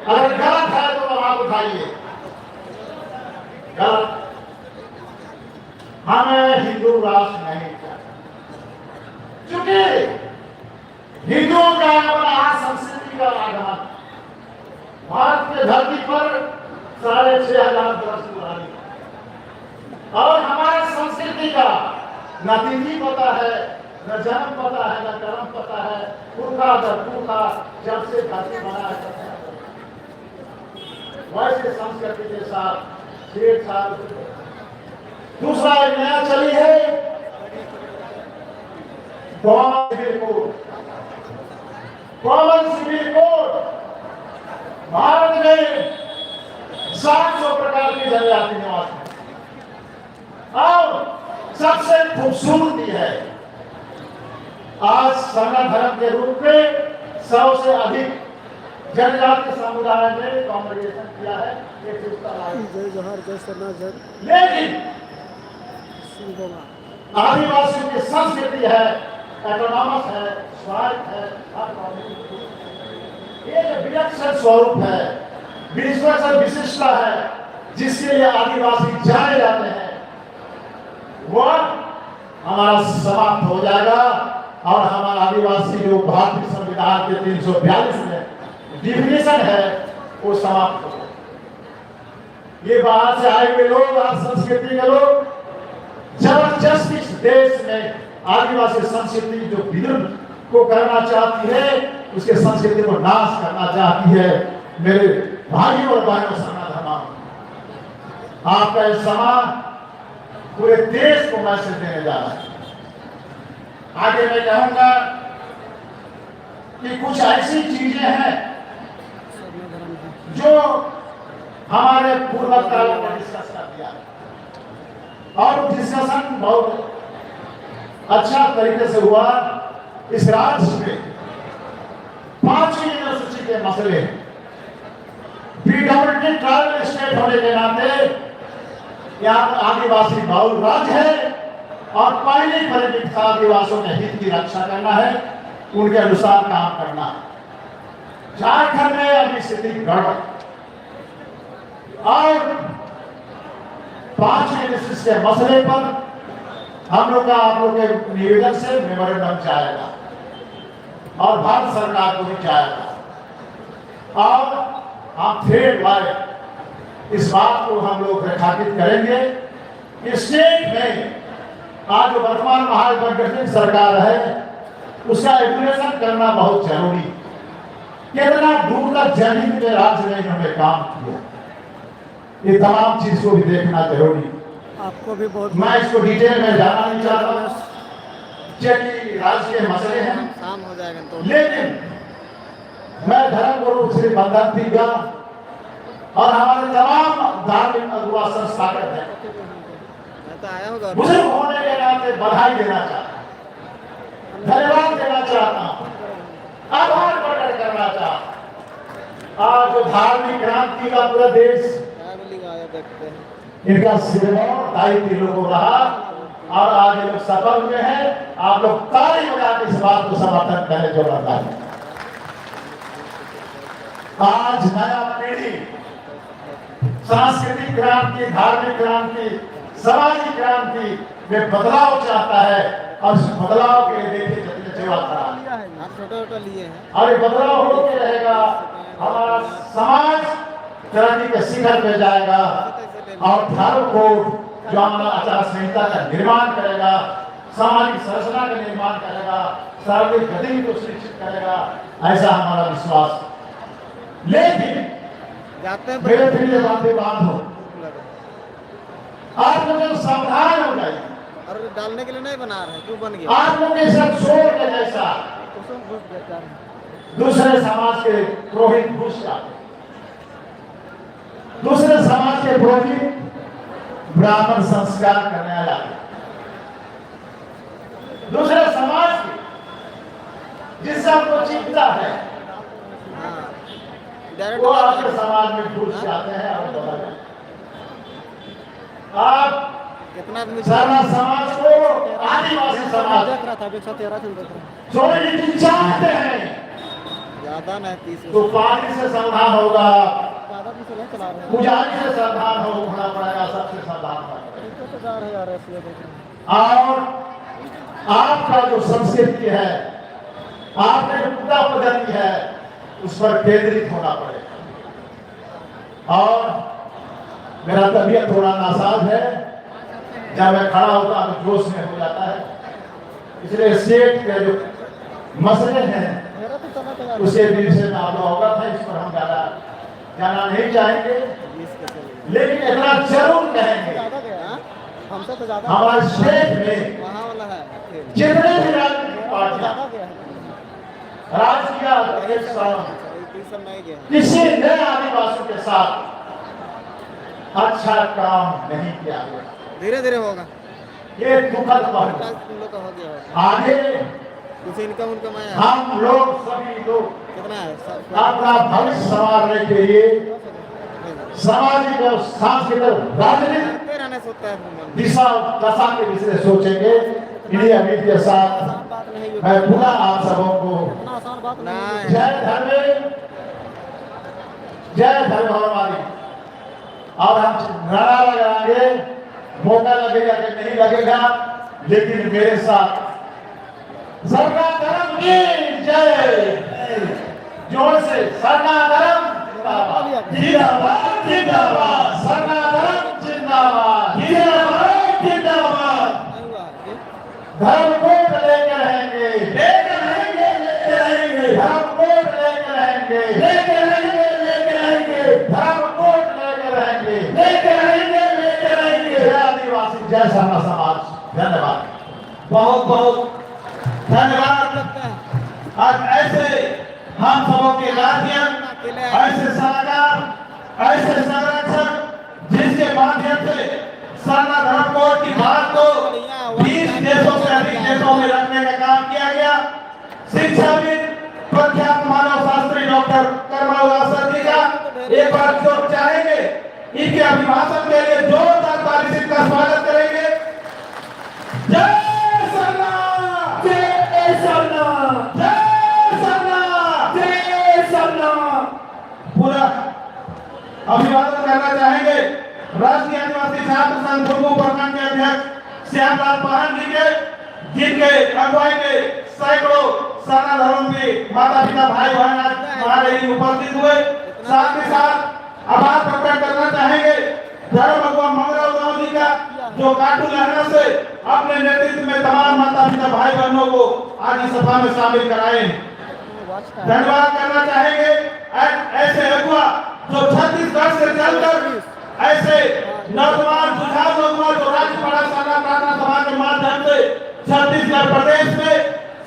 अगर गलत है तो आप उठाइए। गलत। हमें हिंदू राष्ट्र नहीं चाहिए, क्योंकि हिंदुओं का अपना संस्कृति का आगमन भारत के धरती पर 6,500 वर्ष पुरानी और हमारे संस्कृति का न तिथि पता है, न जन्म पता है, न कर्म पता है, पुरखा दर पुरखा जब से धरती बना है वैसे संस्कृति के साथ छेड़छाड़। दूसरा एक नया चली है कॉमन सिविल कोड। भारत में 700 प्रकार की जनजाति निवास है और सबसे खूबसूरती है आज सना धर्म के रूप में 100 से अधिक जनजाति समुदाय ने कॉन्ग्रेगेशन किया है। जय जोहार, जय सरना, जय लेकिन सिंह। आदिवासियों की संस्कृति है, एटोनॉमस है, स्वायत्त है, ये जो विलक्षण स्वरूप है, विलक्षण विशिष्टता है, जिसके लिए आदिवासी जाने जाते हैं, वह हमारा समाप्त हो जाएगा और हमारा आदिवासी जो भारतीय संविधान के 342 में डिफिनेशन है वो समाप्त हो जाएगा। ये बाहर से आए हुए लोग, संस्कृति के लोग जबरदस्ती इस देश में आदिवासी संस्कृति जो विद्रोह को करना चाहती है, उसके संस्कृति को नाश करना चाहती है। मेरे भाइयों और बहनों, सना धर्मा, आपका इस समान पूरे देश को मैसेज देने जा रहा है। आगे मैं कहूंगा कि कुछ ऐसी चीजें हैं जो हमारे पूर्वकाल में डिस्कस कर दिया और डिस्कशन बहुत अच्छा तरीके से हुआ। इस राज्य में 5वीं यूनिवर्सिटी के मसले, पीडब्ल्यूडी ट्राइबल स्टेट होने के नाते यहाँ आदिवासी बहुल राज्य है और पहली परिप्रेक्षित आदिवासियों के हित की रक्षा करना है, उनके अनुसार काम करना है। झारखंड में अभी स्थिति गड़बड़ और 5वीं यूनिवर्सिटी के मसले पर हम लोग का आप लोग के निवेदन से मेमोरेंडम जाएगा और भारत सरकार को भी जाएगा और हम थ्रेड वाइज इस बात को हम लोग रेखांकित करेंगे कि स्टेट में आज जो वर्तमान महागठबंधन सरकार है उसका रेगुलेशन करना बहुत जरूरी। कितना दूर तक जनहित में राज्य में इन्होंने काम किया, ये तमाम चीज को भी देखना जरूरी। आपको भी बहुत मैं इसको डिटेल में जाना नहीं चाहता, क्योंकि राज्य के मसले हैं, शाम हो जाएगा तो। लेकिन मैं धर्म गुरु श्री बंधन तिग्गा और हमारे तमाम धार्मिक अगुवा संस्थागत हैं, मैं तो आया हूँ बुजुर्ग होने के नाते बधाई देना चाहता हूं, धन्यवाद देना चाहता हूं, आभार प्रकट करना चाहता हूं। आज जो धार्मिक क्रांति का पूरा देश देखते हैं, इनका सिरमौर दायित्व लोगों रहा और आज ये लोग सफल हुए हैं। आप लोग ताली बजा के इस बात को समर्थन करें जो बनता है। आज नया पीढ़ी सांस्कृतिक क्रांति, धार्मिक क्रांति, सामाजिक क्रांति में बदलाव चाहता है और इस बदलाव के लिए देखिए जितने सेवा करा छोटा लिए हैं और ये बदलाव होते रहेगा। हमारा समाज क्रांति के शिखर पे जाएगा और धर्म कोड जो हमारा आचार संहिता का निर्माण करेगा, सामाजिक संरचना का निर्माण करेगा, सार्वजनिक गतिविधि को सुनिश्चित करेगा, ऐसा हमारा विश्वास। लेकिन जाते हैं मेरे फिर ये बातें बात हो, आप लोग सावधान हो जाइए। और डालने के लिए नहीं बना रहे, क्यों बन गया? आप लोग के साथ शोर के जैसा दूसरे समाज के पुरोहित घुस जाते, दूसरे समाज के पुरोहित ब्राह्मण संस्कार करने आ जाते, दूसरे समाज के जिससे आपको चिंता है वो आपके समाज में घुस जाते हैं और बदल जाते। आप कितना आदमी सारा समाज को आदिवासी समाज देख रहा था, 113 देख रहा जोड़ने की चाहते हैं ज्यादा नहीं 30 तो पानी से सावधान होगा, ज्यादा भी से नहीं चला रहे हैं। पुजारी से सावधान होना पड़ेगा, सबसे सावधान होना पड़ेगा। 4,000 ऐसे देख रहे हैं। और आपका जो संस्कृति है, आपकी जो पूजा पद्धति है, उस पर केंद्रित होना पड़ेगा। और मेरा तबीयत थोड़ा नासाज है, जब मैं खड़ा होता तो जोश में हो जाता है, इसलिए स्टेट के जो मसले हैं मेरा तो चला था यार। उसके विषय में आप अवगत है, इस पर हम ज्यादा जाना नहीं चाहेंगे, 20 के चले। लेकिन इतना जरूर कहेंगे ज़्यादा गया हाँ? हमसे तो ज़्यादा हमारे स्टेट में वहाँ वाला है खेल। जितने भी राजनीतिक पार्टियां ज़्यादा गया है। राजकीय अध्यक्ष साहब ये सब नहीं गया है। किसी नए आदिवासी के साथ अच्छा काम नहीं किया गया। धीरे धीरे होगा। ये दुखद बात है। कल तुम लोग का हो गया होगा। आगे कुछ इनकम है हम लोग सभी लोग कितना है सब अपना भविष्य संवारने के लिए सामाजिक और सांस्कृतिक राजनीतिक करते रहने से होता है मन। दिशा दशा के विषय सोचेंगे। इन्हीं अमित के साथ आसान बात नहीं है। मैं पुनः आप सबों को इतना आसान बात नहीं है। जय धर्म हमारी। और हम नारा लगाएंगे, मौका लगेगा कि नहीं लगेगा, लेकिन मेरे साथ सरना धर्म की जय, जोर से सरना धर्म जिंदाबाद जिंदाबाद, सरना धर्म जिंदाबाद जिंदाबाद जिंदाबाद। नहीं हुआ ये? धर्म कोट लेके रहेंगे, लेके रहेंगे, लेके रहेंगे, धर्म कोट लेके रहेंगे, लेके रहेंगे, लेके रहेंगे, धर्म कोट लेके रहेंगे, लेके रहेंगे, लेके रहेंगे। जय आदिवासी, जय सरना समाज। धन्यवाद, बहुत बहुत धन्यवाद। लगता है आज ऐसे हम सबों के गार्जियन, ऐसे सलाहकार, ऐसे संरक्षक, जिसके माध्यम से सरना धर्म कोड की बात को 20 देशों से अधिक देशों में रखने का काम किया गया। शिक्षाविद प्रख्यात मानव शास्त्री डॉक्टर कर्मावला सर जी का एक बार जो चाहेंगे, इनके अभिभाषण के लिए जोरदार ताली से इनका स्वागत करेंगे। जय सरना, जय सरना, जय सरना, जय सरना। पूरा अभिवादन करना चाहेंगे राष्ट्रीय आदिवासी छात्र संघ दुर्गो प्रखंड के अध्यक्ष श्यामलाल पाहन जी के, जिनके अगुवाई में सैकड़ों सरना धर्म के माता पिता भाई बहन आज हमारे उपस्थित हुए। साथ ही साथ आभार प्रकट करना चाहेंगे धर्म अगुवा मंगराव गांव जी का, जो काटू लहरा से अपने नेतृत्व में तमाम माता पिता भाई बहनों को आज इस सभा में शामिल कराए। धन्यवाद करना चाहेंगे ऐसे अगुवा जो छत्तीसगढ़ से चलकर ऐसे नौजवान सुझाव नौजवान जो राज्यपाल सरना प्रार्थना सभा के माध्यम से छत्तीसगढ़ प्रदेश में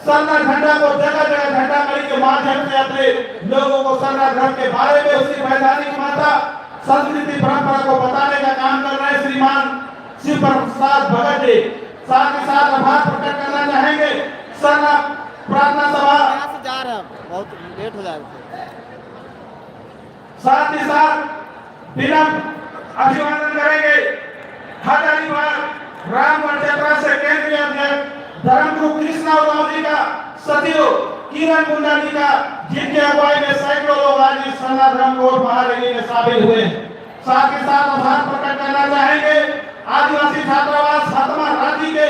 सरना झंडा को जगह जगह झंडा करी के माध्यम से अपने लोगों को सरना धर्म के बारे में, उसकी वैधानिक माता संस्कृति परंपरा को बताने का काम कर रहे श्रीमान शिव प्रसाद भगत जी। साथ ही साथ आभार प्रकट करना चाहेंगे सरना प्रार्थना सभा, यहाँ से जा रहे हैं बहुत लेट हो जाएगा। साथ ही साथ विनम्र अभिवादन करेंगे हजारीबाग रामगढ़ क्षेत्र से केंद्रीय अध्यक्ष धर्मगुरु कृष्णा उरांव जी का, सचिव किरण मुंडा जी का, जिनके अगुवाई में सैकड़ों लोग आज इस सरना धर्म कोड महारैली में शामिल हुए। साथ ही साथ आभार प्रकट करना चाहेंगे आदिवासी छात्रावास सातवा राज्य के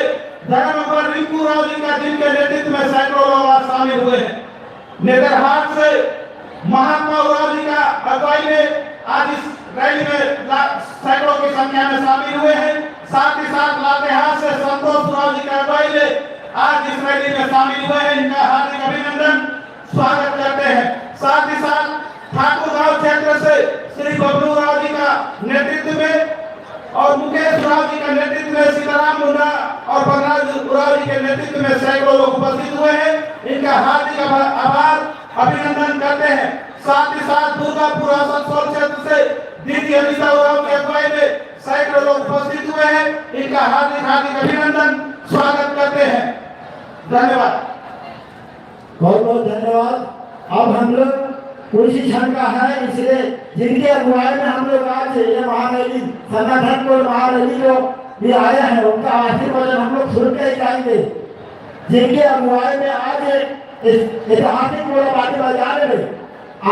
धर्मगुरु रिंकू राव जी का, जिनके नेतृत्व में सैकड़ों लोग आज शामिल हुए। नेतरहाट से महात्मा उरांव जी का अगुवाई में आज इस रैली में सैकड़ों की संख्या में शामिल हुए हैं। साथ ही साथ लातेहार से संतोष उरांव जी का अगुवाई में आज इस रैली में शामिल हुए हैं। इनका हार्दिक अभिनंदन स्वागत करते हैं। साथ ही साथ ठाकुर गांव क्षेत्र से श्री बबलू राव जी का नेतृत्व में और मुकेश राव जी का नेतृत्व में सीताराम मुंडा और बलराज उरांव जी के नेतृत्व में सैकड़ों लोग उपस्थित हुए हैं। इनका हार्दिक आभार अभिनंदन करते हैं। साथ ही साथ दुर्गापुर आसनसोल क्षेत्र से दीदी अनिता उरांव की अगुवाई में सैकड़ों लोग उपस्थित हुए हैं। इनका हार्दिक अभिनंदन स्वागत करते हैं। धन्यवाद, बहुत बहुत धन्यवाद। अब हम लोग कुछ क्षण का है, इसलिए जिनके अगुवाई में हम लोग आज ये महारैली सरना धर्म कोड महारैली को भी आए हैं, उनका आशीर्वाद हम लोग सुन के जाएंगे। जिनके अगुवाई में आज ऐतिहासिक बातें बजाने में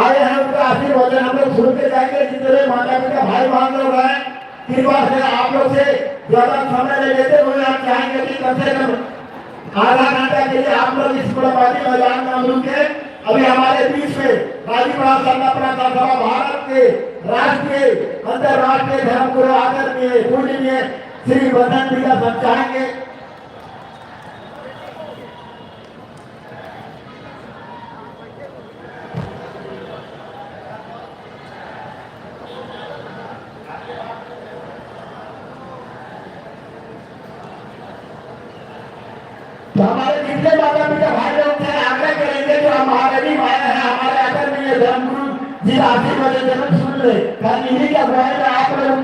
आए हैं, उनका आशीर्वाद हम लोग सुन के जाएंगे। जितने माता पिता भाई बहन लोग हैं, कृपा से आप लोग से ज्यादा समय ले लेते हुए हम चाहेंगे कि कम से कम आधा घंटा के लिए आप लोग इस बड़ाबादी मैदान में हम के अभी हमारे बीच में गाजीपुरा सरना प्रांत सभा भारत के राष्ट्रीय अंतर्राष्ट्रीय धर्मगुरु आदरणीय पूजनीय श्री बंधन विकास हम चाहेंगे। तो हमारे जितने माता पिता भाई लोग थे आग्रह करेंगे जो हमारे भी भाई हैं हमारे आदरणीय धर्मगुरु जी आशीर्वाद जरूर सुन ले कारण इन्हीं के अगुवाई में आप लोग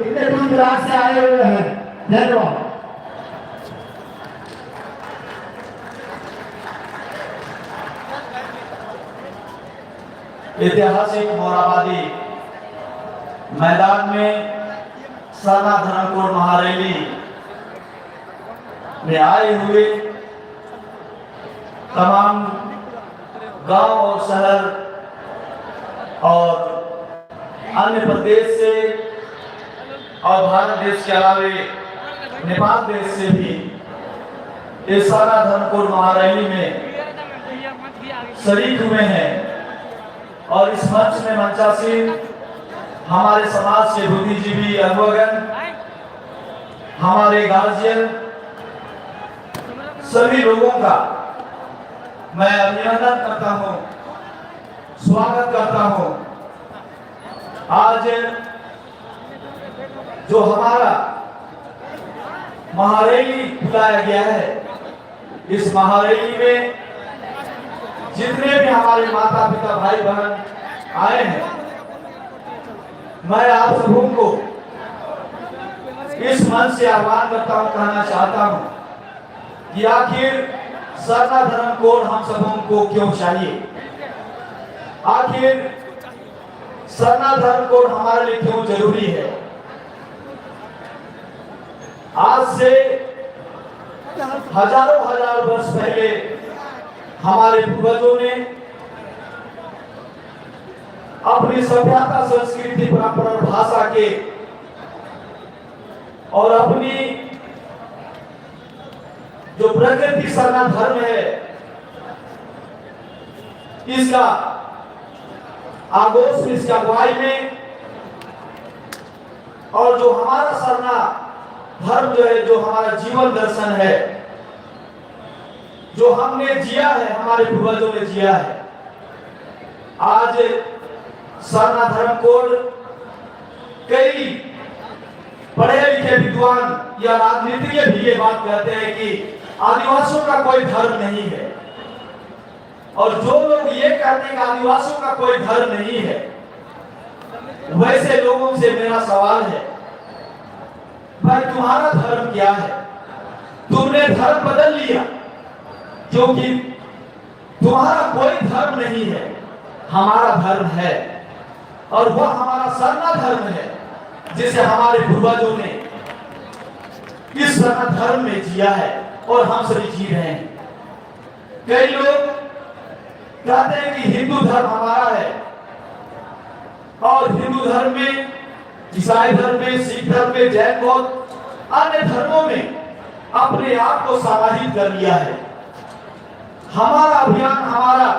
इतने दूर दराज से आए हुए हैं। धन्यवाद। ऐतिहासिक मोराबादी मैदान में सरना धर्मकोड महारैली में आए हुए तमाम गांव और शहर और अन्य प्रदेश से और भारत देश के अलावे नेपाल देश से भी इस सरना धर्मकोड महारैली में शरीक हुए हैं और इस मंच में मंचासीन हमारे समाज के बुद्धिजीवी अनुभवगण, हमारे गार्जियन, सभी लोगों का मैं अभिनंदन करता हूं, स्वागत करता हूं। आज जो हमारा महारैली बुलाया गया है, इस महारैली में जितने भी हमारे माता पिता भाई बहन आए हैं, मैं आप सबों को इस मंच से आह्वान करता हूं, कहना चाहता हूं कि आखिर सरना धर्मकोड हम सबों को क्यों चाहिए, आखिर सरना धर्मकोड हमारे लिए क्यों जरूरी है। आज से हजारों हजार वर्ष पहले हमारे पूर्वजों ने अपनी सभ्यता, संस्कृति, परंपरा, भाषा के और अपनी जो प्रकृति सरना धर्म है, इसका आगोश में, इसका अगुवाई में, और जो हमारा सरना धर्म जो है, जो हमारा जीवन दर्शन है, जो हमने जिया है, हमारे पूर्वजों ने जिया है। आज सरना धर्मकोड कई पढ़े लिखे विद्वान या राजनीतिज्ञ भी ये बात कहते हैं कि आदिवासियों का कोई धर्म नहीं है, और जो लोग ये कहते हैं कि आदिवासियों का कोई धर्म नहीं है, वैसे लोगों से मेरा सवाल है, भाई तुम्हारा धर्म क्या है? तुमने धर्म बदल लिया, क्योंकि तुम्हारा कोई धर्म नहीं है, हमारा धर्म है, और वह हमारा सरना धर्म है, जिसे हमारे पूर्वजों ने इस सरना धर्म में जिया है और हम सभी जी रहे हैं। कई लोग कहते हैं कि हिंदू धर्म हमारा है, और हिंदू धर्म में, ईसाई धर्म में, सिख धर्म में, जैन बौद्ध अन्य धर्मों में अपने आप को समाहित कर लिया है। हमारा अभियान, हमारा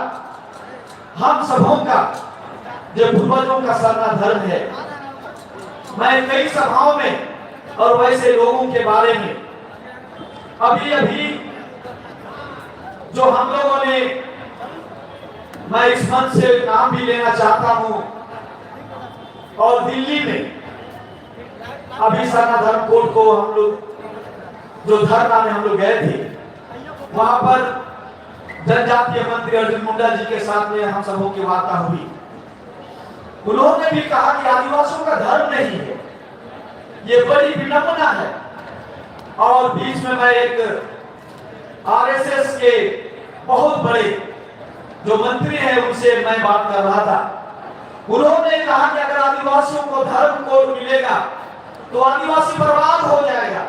हम सबों का जो पूर्वजों का सरना धर्म है, मैं कई सभाओं में और वैसे लोगों के बारे में अभी जो हम लोगों ने, मैं इस मंच से नाम भी लेना चाहता हूं, और दिल्ली में अभी सरना धर्मकोड को हम लोग जो धरना में हम लोग गए थे, वहां पर जनजातीय मंत्री अर्जुन मुंडा जी के साथ में हम सबों की वार्ता हुई। उन्होंने भी कहा कि आदिवासियों का धर्म नहीं है, ये बड़ी विडंबना है। और बीच में मैं एक आरएसएस के बहुत बड़े जो मंत्री हैं उनसे मैं बात कर रहा था। उन्होंने कहा कि अगर आदिवासियों को धर्म कोड मिलेगा तो आदिवासी बर्बाद हो जाएगा।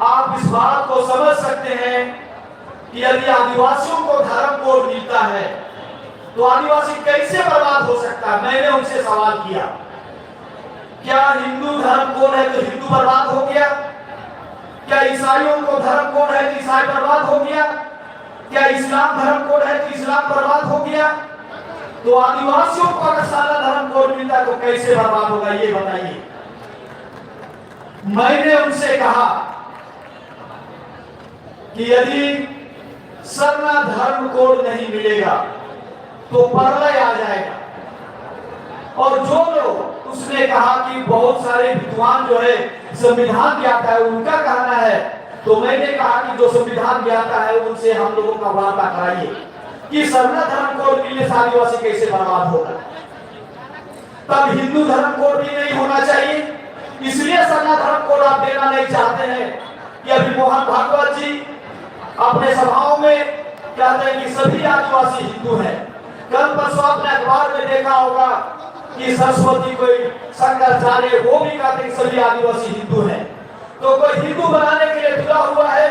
आप इस बात को समझ सकते हैं कि यदि आदिवासियों को धर्म कोड मिलता है तो आदिवासी कैसे बर्बाद हो सकता है। मैंने उनसे सवाल किया, क्या हिंदू धर्म कोड है तो हिंदू बर्बाद हो गया? क्या ईसाइयों को धर्म कोड है तो ईसाई बर्बाद हो गया? क्या इस्लाम धर्म कोड है तो इस्लाम बर्बाद हो गया? तो आदिवासियों को अगर सारा धर्म कोड मिलता तो कैसे बर्बाद होगा, ये बताइए। मैंने उनसे कहा कि यदि सरना धर्म कोड नहीं मिलेगा तो प्रलय आ जाएगा। और जो लोग, उसने कहा कि बहुत सारे विद्वान जो है संविधान ज्ञाता है, उनका कहना है, तो मैंने कहा कि जो संविधान ज्ञाता है उनसे हम लोगों का वार्ता कराइए कि सरना धर्म कोड मिलने से आदिवासी कैसे बर्बाद होगा। तब हिंदू धर्म कोड भी नहीं होना चाहिए, इसलिए सरना धर्म कोड आप देना नहीं चाहते हैं कि अभी मोहन भागवत जी अपने सभाओं में कहते हैं कि सभी आदिवासी हिंदू हैं। कल परसों आपने अखबार में देखा होगा कि सरस्वती कोई शंकराचार्य, वो भी कहते हैं कि सभी आदिवासी हिंदू हैं। तो कोई हिंदू बनाने के लिए तुला हुआ है,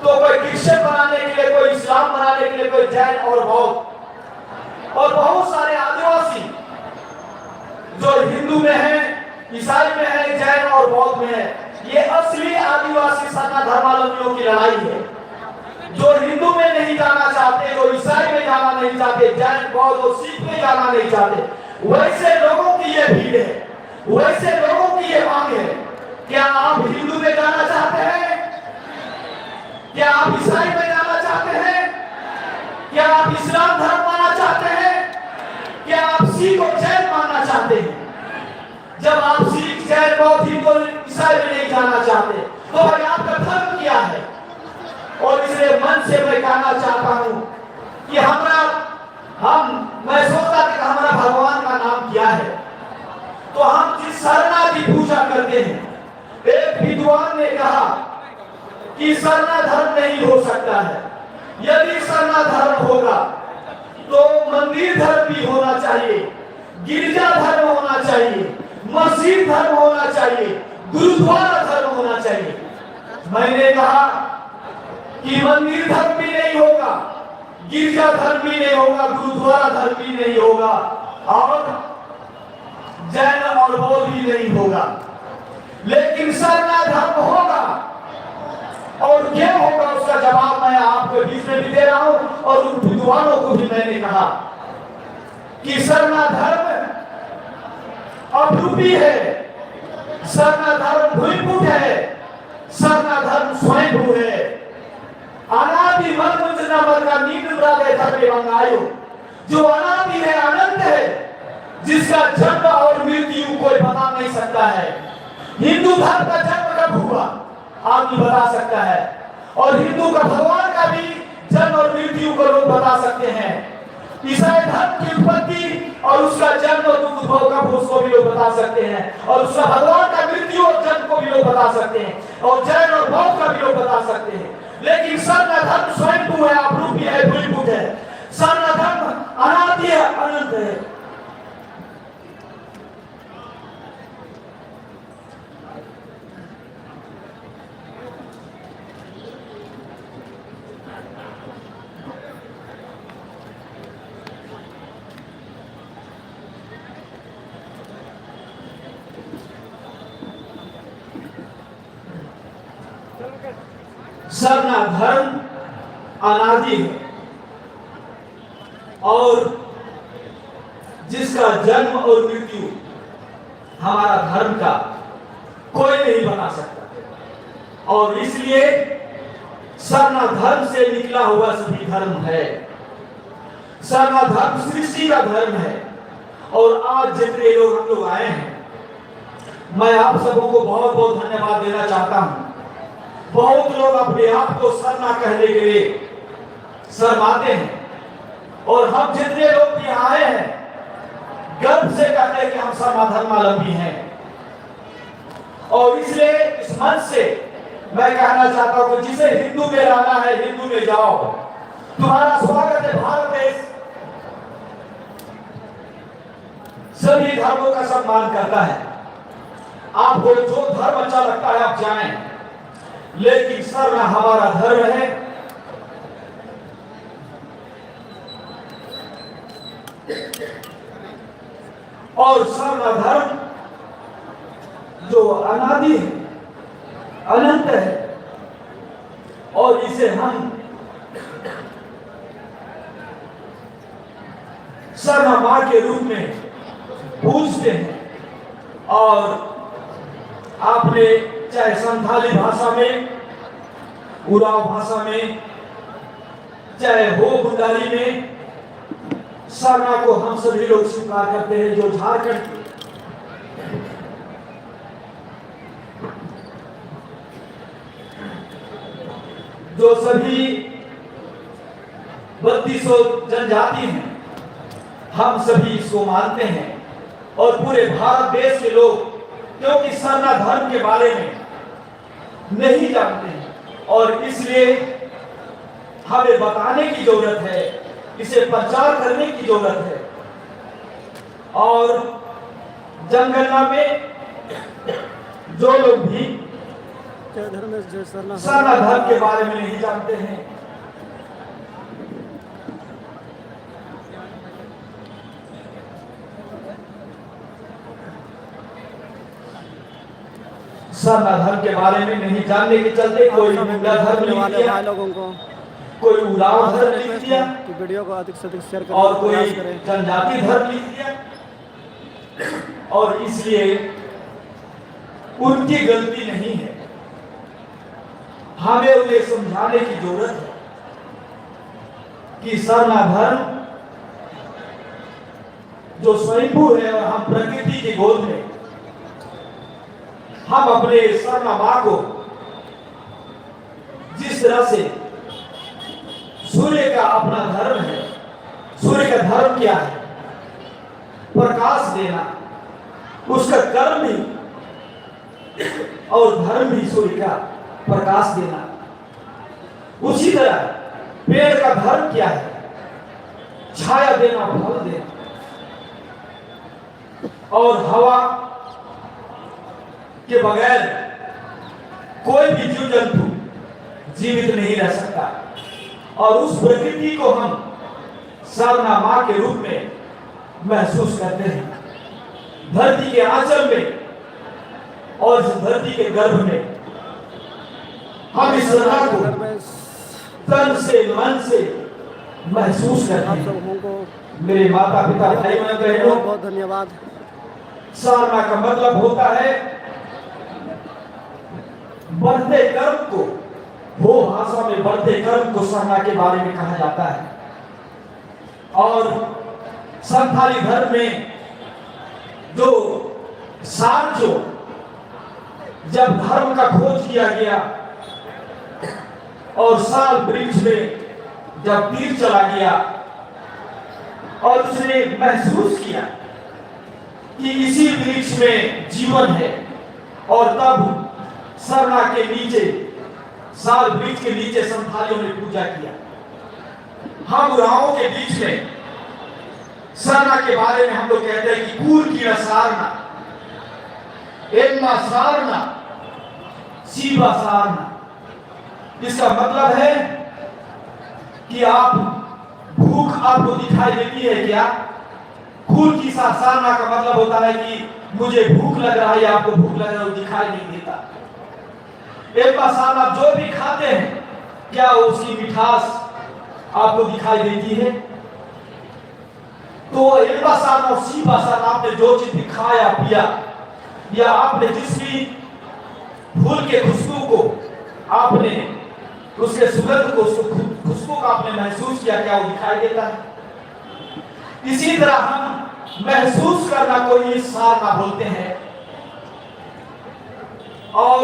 तो कोई क्रिश्चियन बनाने के लिए, कोई इस्लाम बनाने के लिए, कोई जैन और बौद्ध, और बहुत सारे आदिवासी जो हिंदू में है, ईसाई में है, जैन और बौद्ध में है। ये असली आदिवासी सरना धर्मावलंबियों की लड़ाई है। जो हिंदू में नहीं जाना चाहते, जो ईसाई में जाना नहीं चाहते, जैन बौद्ध और सिख में जाना नहीं चाहते, वैसे लोगों की ये भीड़ है, वैसे लोगों की ये मांग है। क्या आप हिंदू में जाना चाहते हैं? क्या आप ईसाई में जाना चाहते हैं? क्या आप इस्लाम धर्म मानना चाहते हैं? क्या आप सिख और जैन मानना चाहते हैं? जब आप सिख, जैन, बौद्ध, हिंदू और ईसाई में नहीं जाना चाहते तो भाई आपका धर्म क्या है? और इसलिए मन से मैं कहना चाहता हूं कि मैं सोचता कि हमारा भगवान का नाम क्या है, तो हम जिस सरना की पूजा करते हैं, एक विद्वान ने कहा कि सरना धर्म नहीं हो सकता है। यदि सरना धर्म होगा तो मंदिर धर्म भी होना चाहिए, गिरजा धर्म होना चाहिए, मस्जिद धर्म होना चाहिए, गुरुद्वारा धर्म होना चाहिए। मैंने कहा कि मंदिर धर्म भी नहीं होगा, गिरजा धर्म भी नहीं होगा, गुरुद्वारा धर्म भी नहीं होगा, और जैन और बौद्ध भी नहीं होगा, लेकिन सरना धर्म होगा। और क्या होगा उसका जवाब मैं आपके बीच में भी दे रहा हूं, और उन विद्वानों को भी मैंने कहा कि सरना धर्म अवरूपी है, सरना धर्म भूमिपुट है, सरना धर्म स्वयंभू है। अनादि मत नामक का नींद धर्म जो अनादि है, अनंत है, जिसका जन्म और मृत्यु कोई बता नहीं सकता है। हिंदू धर्म का जन्म कब हुआ आदमी बता सकता है, और हिंदू का भगवान का भी जन्म और मृत्यु को लोग बता सकते हैं। ईसाई धर्म की उत्पत्ति और उसका जन्म और उद्भव कब, उसको भी लोग बता सकते हैं, और उसका भगवान का मृत्यु और जन्म को भी लोग बता सकते हैं, और जैन और बौद्ध का भी लोग बता सकते हैं। लेकिन सरना धर्म स्वयंभू है, अपरूपी है, भूमिपुट है। सरना धर्म अनादि है, अनंत है। सरना धर्म अनादि है, और जिसका जन्म और मृत्यु हमारा धर्म का कोई नहीं बता सकता, और इसलिए सरना धर्म से निकला हुआ सभी धर्म है। सरना धर्म सृष्टि का धर्म है। और आज जितने लोग हम लोग आए हैं, मैं आप सबों को बहुत बहुत धन्यवाद देना चाहता हूं। बहुत लोग अपने आप को सरना कहने के लिए शर्माते हैं, और हम जितने लोग भी आए हैं गर्व से कहते हैं कि हम सरना धर्मावलंबी हैं। और इसलिए इस मंच से मैं कहना चाहता हूं कि जिसे हिंदू में रहना है, हिंदू में जाओ, तुम्हारा स्वागत है। भारत देश सभी धर्मों का सम्मान करता है। आपको जो धर्म अच्छा लगता है आप जाएं, लेकिन सरना हमारा धर्म है। और सरना धर्म जो अनादि है, अनंत है, और इसे हम सरना मां के रूप में पूजते हैं। और आपने चाहे संथाली भाषा में, उराव भाषा में, चाहे हो बुंदारी में, सरना को हम सभी लोग स्वीकार करते हैं। जो झारखंड के जो सभी 3200 जनजाति हैं, हम सभी इसको मानते हैं। और पूरे भारत देश के लोग क्योंकि सरना धर्म के बारे में नहीं जानते हैं, और इसलिए हमें बताने की जरूरत है, इसे प्रचार करने की जरूरत है। और जनगणना में जो लोग भी सरना धर्म के बारे में नहीं जानते हैं, सरना धर्म के बारे में नहीं जानने के चलते कोई मुंडा धर्म लिख दिया, लोगों को कोई उराव धर्म लिख दिया, कि वीडियो को अधिक से अधिक शेयर करें और कोई जनजाति धर्म लिख दिया। और इसलिए उनकी गलती नहीं है, हमें उन्हें समझाने की जरूरत है कि सरना धर्म जो स्वयंभू है, और हम प्रकृति की गोद में हम अपने सरना मां को जिस तरह से सूर्य का अपना धर्म है, सूर्य का धर्म क्या है? प्रकाश देना, उसका कर्म भी और धर्म भी सूर्य का प्रकाश देना। उसी तरह पेड़ का धर्म क्या है? छाया देना, फल देना। और हवा के बगैर कोई भी जीव जंतु जीवित नहीं रह सकता। और उस प्रकृति को हम सरना मां के रूप में महसूस करते हैं। धरती के आंचल में और इस धरती के गर्भ में हम इस सरना को तन से, मन से महसूस करते आप हैं। सबों को मेरे माता पिता, भाई बहनों, बहुत बहुत धन्यवाद। सरना का मतलब होता है बढ़ते कर्म को, वो भाषा में बढ़ते कर्म को सरना के बारे में कहा जाता है। और संथाली धर्म में जो सारजो, जब धर्म का खोज किया गया और साल वृक्ष में जब तीर चला गया और उसने महसूस किया कि इसी वृक्ष में जीवन है, और तब सरना के नीचे, साल वृक्ष के नीचे संथालियों ने पूजा किया। हम उरावों के बीच में सरना के बारे में हम लोग कहते हैं कि कूर की सारना, एन्ना सारना, सीबा सारना। इसका मतलब है कि आप भूख आपको दिखाई देती है क्या? कूर की सारना का मतलब होता है कि मुझे भूख लग रहा है, या आपको भूख लग रहा है, वो दिखाई नहीं देता। एन्ना सारना, जो भी खाते हैं क्या उसकी मिठास आपको दिखाई देती है? तो एल्बा सारना और सीबा सारना, आपने जो चीज भी खाया पिया, या आपने जिस भी फूल के खुशबू को आपने, उसके सुगंध को, खुशबू का आपने महसूस किया, क्या वो दिखाई देता है? इसी तरह हम महसूस करना को ये सारना बोलते हैं। और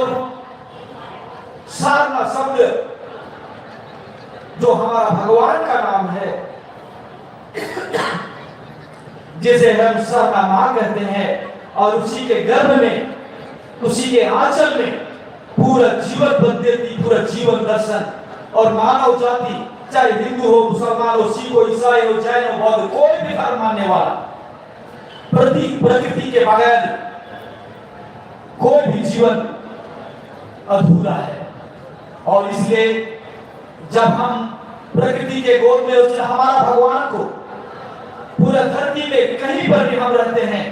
सारना शब्द जो हमारा भगवान का नाम है, जिसे हम सरना मां कहते हैं, और उसी के गर्भ में, उसी के आंचल में पूरा जीवन पद्धति, पूरा जीवन दर्शन और मानव जाति, चाहे हिंदू हो, मुसलमान हो, सिख हो, ईसाई हो, जैन हो, बौद्ध, कोई भी धर्म मानने वाला, प्रकृति के बगैर कोई भी जीवन अधूरा है। और इसलिए जब हम प्रकृति के गोद में उस हमारा भगवान को पूरा धरती में कहीं पर भी हम रहते हैं,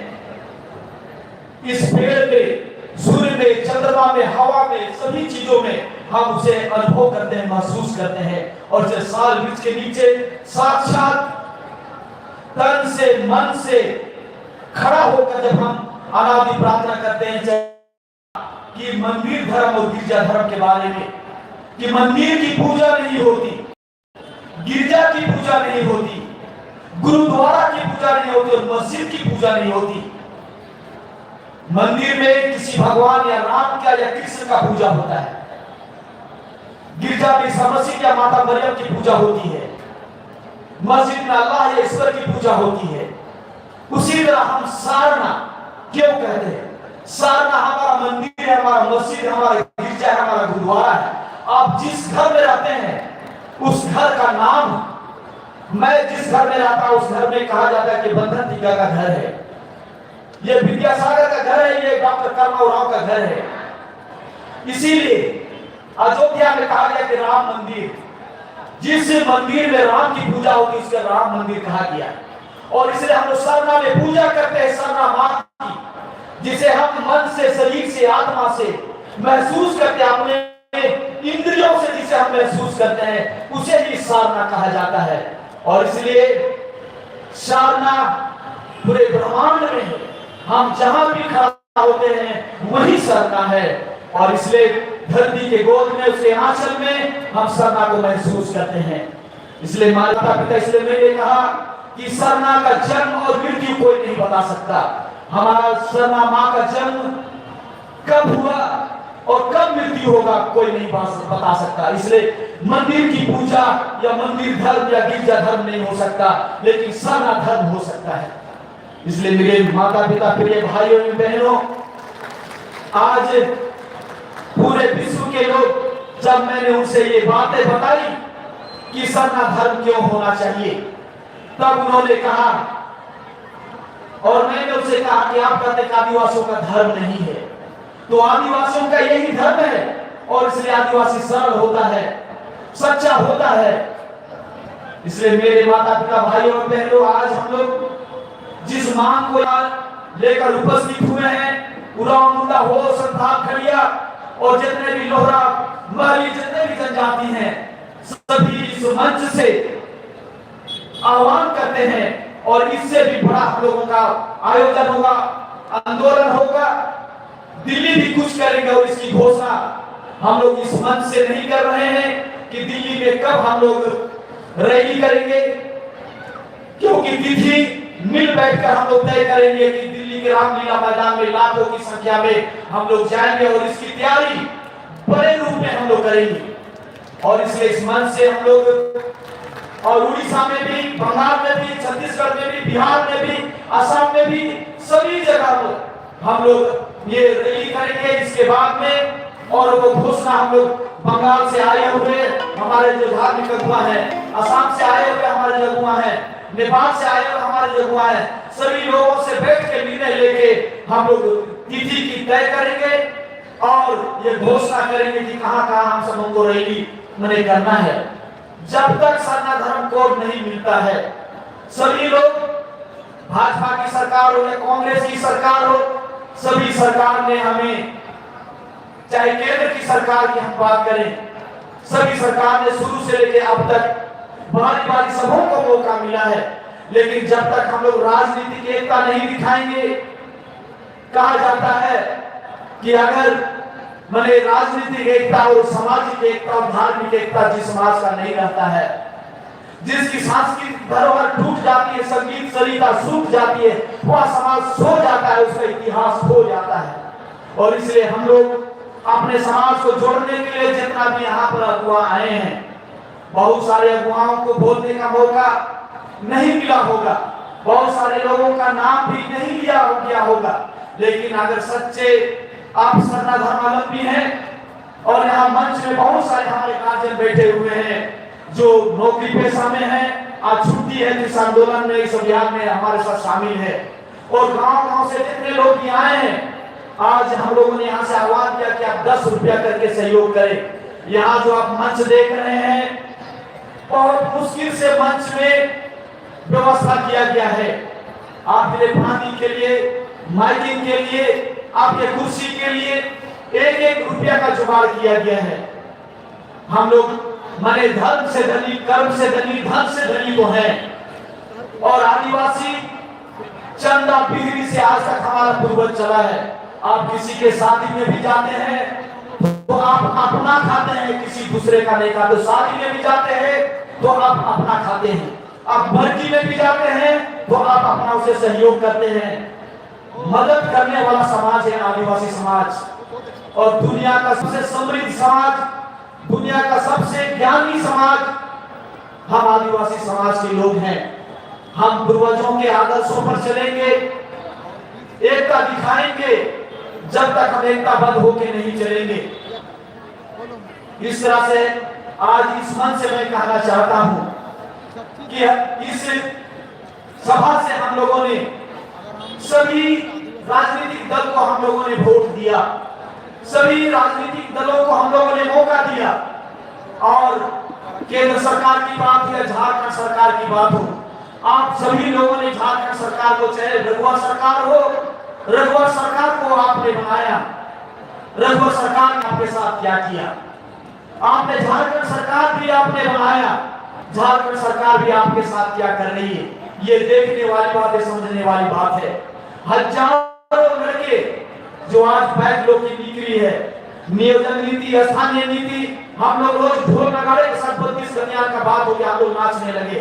इस पेड़ पे में, चंद्रमा में, हवा में, सभी चीजों में हम उसे अनुभव करते हैं, महसूस करते हैं। और जब साल वृक्ष के नीचे साक्षात तन से, मन से खड़ा होकर जब हम अनादि प्रार्थना करते हैं कि मंदिर धर्म और गिरजा धर्म के बारे में, कि मंदिर की पूजा नहीं होती, गिरजा की पूजा नहीं होती, गुरुद्वारा की पूजा नहीं होती और मस्जिद की पूजा नहीं होती। मंदिर में किसी भगवान या राम का या कृष्ण का पूजा होता है, गिरजा में ईसा मसीह या माता मरियम की पूजा होती है, मस्जिद में अल्लाह या ईश्वर की पूजा होती है। उसी तरह हम सारना क्यों कहते हैं? सारना हमारा मंदिर है, हमारा मस्जिद है, हमारा गिरजा है, हमारा गुरुद्वारा है। आप जिस घर में रहते हैं उस घर का नाम, मैं जिस घर में रहता हूं उस घर में कहा जाता है कि बंधन टीका का घर है, ये विद्यासागर का घर है, ये डॉक्टर कर्मा राव का घर है। इसीलिए अयोध्या में कहा गया कि राम मंदिर, जिस मंदिर में राम की पूजा होती है उसका राम मंदिर कहा गया। और इसलिए हम लोग सरना में पूजा करते हैं, सरना मां की, जिसे हम मन से, शरीर से, आत्मा से महसूस करते हैं, अपने इंद्रियों से जिसे हम महसूस करते हैं उसे ही सारना कहा जाता है। और इसलिए सारना पूरे ब्रह्मांड में है, हम जहां भी खड़ा होते हैं वही सरना है। और इसलिए धरती के गोद में, उसके आंचल में हम सरना को महसूस करते हैं। इसलिए माता पिता, इसलिए मैंने कहा कि सरना का जन्म और मृत्यु कोई नहीं बता सकता। हमारा सरना माँ का जन्म कब हुआ और कब मृत्यु होगा कोई नहीं बता सकता। इसलिए मंदिर की पूजा या मंदिर धर्म या गिरजा धर्म नहीं हो सकता, लेकिन सरना धर्म हो सकता है। इसलिए मेरे माता पिता, प्रिय भाइयों एवं बहनों, आज पूरे विश्व के लोग, जब मैंने उनसे ये बातें बताई कि सरना धर्म क्यों होना चाहिए, तब उन्होंने कहा, और मैंने उनसे कहा कि आप कहते हैं आदिवासियों का धर्म नहीं है, तो आदिवासियों का यही धर्म है और इसलिए आदिवासी सरल होता है, सच्चा होता है। इसलिए मेरे माता पिता, भाइयों और बहनों, आज हम लोग जिस मांग को लेकर उपस्थित हुए हैं, उराव, मुंडा, हो, संथाल, खड़िया और जितने भी लोहरा, महली, जितने भी जनजाति हैं, सभी इस मंच से आह्वान करते हैं। और इससे भी बड़ा हम लोगों का आयोजन होगा, आंदोलन होगा, दिल्ली भी कुछ करेंगे। और इसकी घोषणा हम लोग इस मंच से नहीं कर रहे हैं कि दिल्ली में कब हम लोग रैली करेंगे, क्योंकि तिथि मिल बैठकर हम लोग तय करेंगे कि दिल्ली के रामलीला मैदान में लाखों की संख्या में हम लोग जाएंगे और इसकी तैयारी बड़े रूप में हम लोग करेंगे। और इसलिए इस मंच से हम लोग, और उड़ीसा में भी, बंगाल में भी, छत्तीसगढ़ में भी, बिहार में भी, असम में भी, सभी जगह पर हम लोग ये रैली करेंगे। इसके बाद में और वो घोषणा हम लोग बंगाल से आए हुए हमारे जो धार्मिक अगुआ है, असम से आए हुए हमारे जो अगुआ है, नेपाल से आए हुए हमारे जो अगुआ है, सभी लोगों से बैठ के निर्णय लेके हम लोग तिथि की तय करेंगे और ये घोषणा करेंगे कि कहां-कहां हम सबों को रैली मने करना है। जब तक सरना धर्म कोड नहीं मिलता है, सभी लोग, भाजपा की सरकार हो या कांग्रेस की सरकार हो, सभी सरकार ने हमें, चाहे केंद्र की सरकार की हम बात करें, सभी सरकार ने शुरू से लेकर अब तक बारी-बारी सबों को मौका मिला है। लेकिन जब तक हम लोग राजनीतिक एकता नहीं दिखाएंगे, कहा जाता है कि अगर माने राजनीतिक एकता और सामाजिक एकता और धार्मिक एकता जिस समाज का नहीं रहता है, जिसकी सांस्कृतिक धरोहर टूट जाती है, संगीत सरिता सूख जाती है, वह समाज सो जाता है, उसका इतिहास खो जाता है। और इसलिए हम लोग अपने समाज को जोड़ने के लिए जितना भी यहाँ पर अगुआ आए हैं, बहुत सारे अगुआओं को बोलने का मौका नहीं मिला होगा, बहुत सारे लोगों का नाम भी नहीं लिया गया होगा, लेकिन अगर सच्चे आप सरना धर्मावलंबी हैं और यहाँ मंच में बहुत सारे हमारे गार्जियन बैठे हुए हैं जो नौकरी पेशा में हैं, आज छुट्टी है, इस आंदोलन में, इस अभियान में हमारे साथ शामिल है, और गांव-गांव से जितने लोग यहाँ आए हैं, आज हम लोगों ने यहाँ से आह्वान किया कि आप 10 रुपया करके सहयोग करें। यहाँ जो आप मंच देख रहे हैं, बहुत मुश्किल से मंच में व्यवस्था किया गया है आपके पानी के लिए, माइकिंग के लिए, आपके कुर्सी के लिए, एक एक रुपया का जुगाड़ किया गया है। हम लोग माने धर्म से धनी, कर्म से धनी, धन से धनी तो है। और आदिवासी चंदा बिजली से आज तक हमारा पूर्वज चला है। आप किसी के शादी में भी जाते हैं तो आप अपना खाते हैं, किसी दूसरे का नहीं खाते। शादी में भी जाते हैं तो आप अपना खाते हैं। आप भर्ती में भी जाते हैं तो आप अपना उसे सहयोग करते हैं। मदद करने वाला समाज है आदिवासी समाज। और दुनिया का सबसे समृद्ध समाज, दुनिया का सबसे ज्ञानी समाज हम आदिवासी समाज के लोग हैं। हम पूर्वजों के आदर्शों पर चलेंगे, एकता दिखाएंगे जब तक हम एकताबद्ध होकर नहीं चलेंगे। इस तरह से आज इस मंच से मैं कहना चाहता हूं कि इस सभा से हम लोगों ने सभी राजनीतिक दल को हम लोगों ने वोट दिया, सभी राजनीतिक दलों को हम लोगों ने मौका दिया। और केंद्र सरकार की बात या झारखंड सरकार की बात हो, आप सभी लोगों ने झारखंड सरकार को, चाहे रघुवर सरकार हो, रघुवर सरकार को आपने बनाया। रघुवर सरकार ने आपके साथ क्या किया? आपने झारखंड सरकार भी आपने बनाया, झारखंड सरकार भी आपके साथ क्या कर रही है ये देखने वाली बात है, समझने वाली बात है। हजारों लड़के जो आज बैकलॉग की निकली है, नियोजन नीति, स्थानीय नीति, हम लोग रोज ढोल नगाड़े के साथ 32 कन्या का बात हो गया, हम लोग नाचने लगे।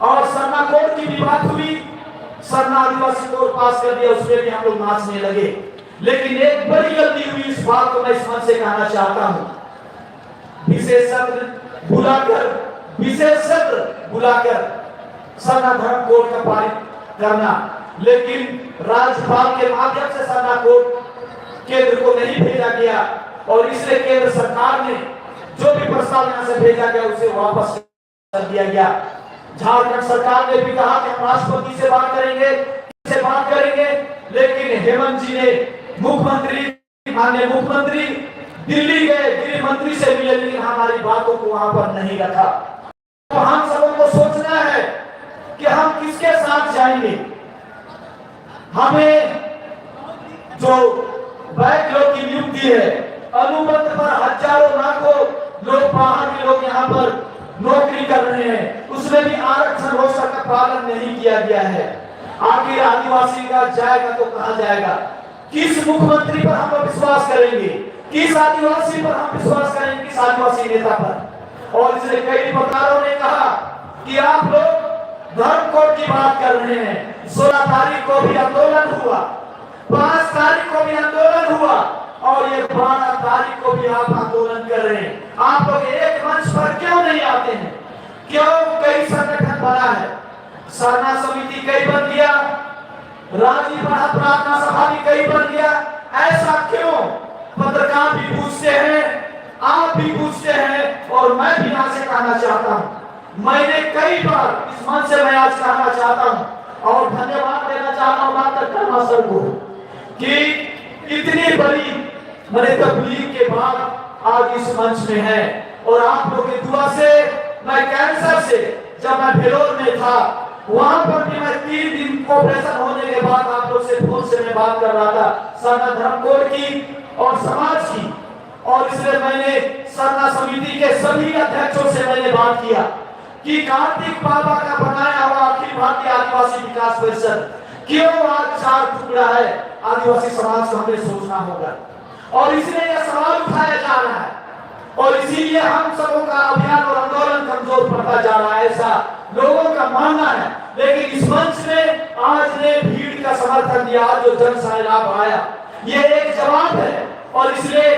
और सरना कोड की भी बात हुई, सरना आदिवासी कोड पास कर दिया, उसमें भी हम लोग नाचने लगे। लेकिन एक बड़ी गलती हुई, इस बात को मैं इस मंच से कहना चाहता हूं। विशेषज्ञ बुलाकर सरना धर्म कोड का पारित करना, लेकिन राज्यपाल के माध्यम से सरना कोड केंद्र को नहीं भेजा गया। और इसलिए केंद्र सरकार ने जो भी प्रस्ताव यहां से भेजा गया उसे वापस कर दिया गया। झारखंड सरकार ने भी कहा कि हम राष्ट्रपति से बात करेंगे, लेकिन हेमंत जी ने माननीय मुख्यमंत्री दिल्ली गए, गृह मंत्री से मिले, लेकिन हमारी बातों को वहां पर नहीं रखा। तो हम सबों को सोचना है कि हम किसके साथ जाएंगे। हमें जो बैकलॉग की नियुक्ति है, अनुबंध पर हजारों लाखों लोग, बाहर के लोग यहाँ पर नौकरी कर रहे हैं, उसमें भी आरक्षण रोस्टर का पालन नहीं किया गया है। आखिर आदिवासी का जाएगा तो कहां जाएगा? किस मुख्यमंत्री पर हम लोग विश्वास करेंगे? किस आदिवासी पर हम विश्वास करेंगे? किस आदिवासी नेता पर? और इसलिए कई पत्रकारों ने कहा कि आप लोग धर्म कोड की बात कर रहे हैं। 16 तारीख को भी आंदोलन हुआ, 5 तारीख को भी आंदोलन हुआ, और ये 12 तारीख को भी आप आंदोलन कर रहे हैं। आप लोग एक मंच पर क्यों नहीं आते हैं? क्यों? कई संगठन बना है, सरना समिति कई बन गया, राजीव प्रार्थना सभा भी कई बन गया। ऐसा क्यों? पत्रकार भी पूछते हैं, आप भी पूछते हैं, और मैं भी यहां से कहना चाहता हूं, मैंने कई बार इस मंच से मैं आज कहना चाहता हूं और धन्यवाद देना चाहता हूं डॉक्टर कर्मा सर को कि इतनी बड़ी मेरे तबलीग के बाद आज इस मंच में है। और आप लोग की दुआ से, मैं कैंसर से जब मैं भेलोर में था, वहां पर भी मैं 3 दिन ऑपरेशन होने के बाद आप लोग से फोन से मैं बात कर रहा था सरना धर्म कोड की और समाज की। और इसलिए मैंने सरना समिति के सभी अध्यक्षों से मैंने बात किया कि कार्तिक बाबा का बनाया हुआ अखिल भारतीय आदिवासी विकास परिषद क्यों आज 4 टुकड़ा है, आदिवासी समाज को हमें सोचना होगा। और इसलिए यह सवाल उठाया जा रहा है, और इसीलिए हम सबों का अभियान और आंदोलन कमजोर पड़ता जा रहा है, ऐसा लोगों का मानना है। लेकिन इस मंच में आज ने भीड़ का समर्थन दिया, जो जन सैलाब आया, ये एक जवाब है। और इसलिए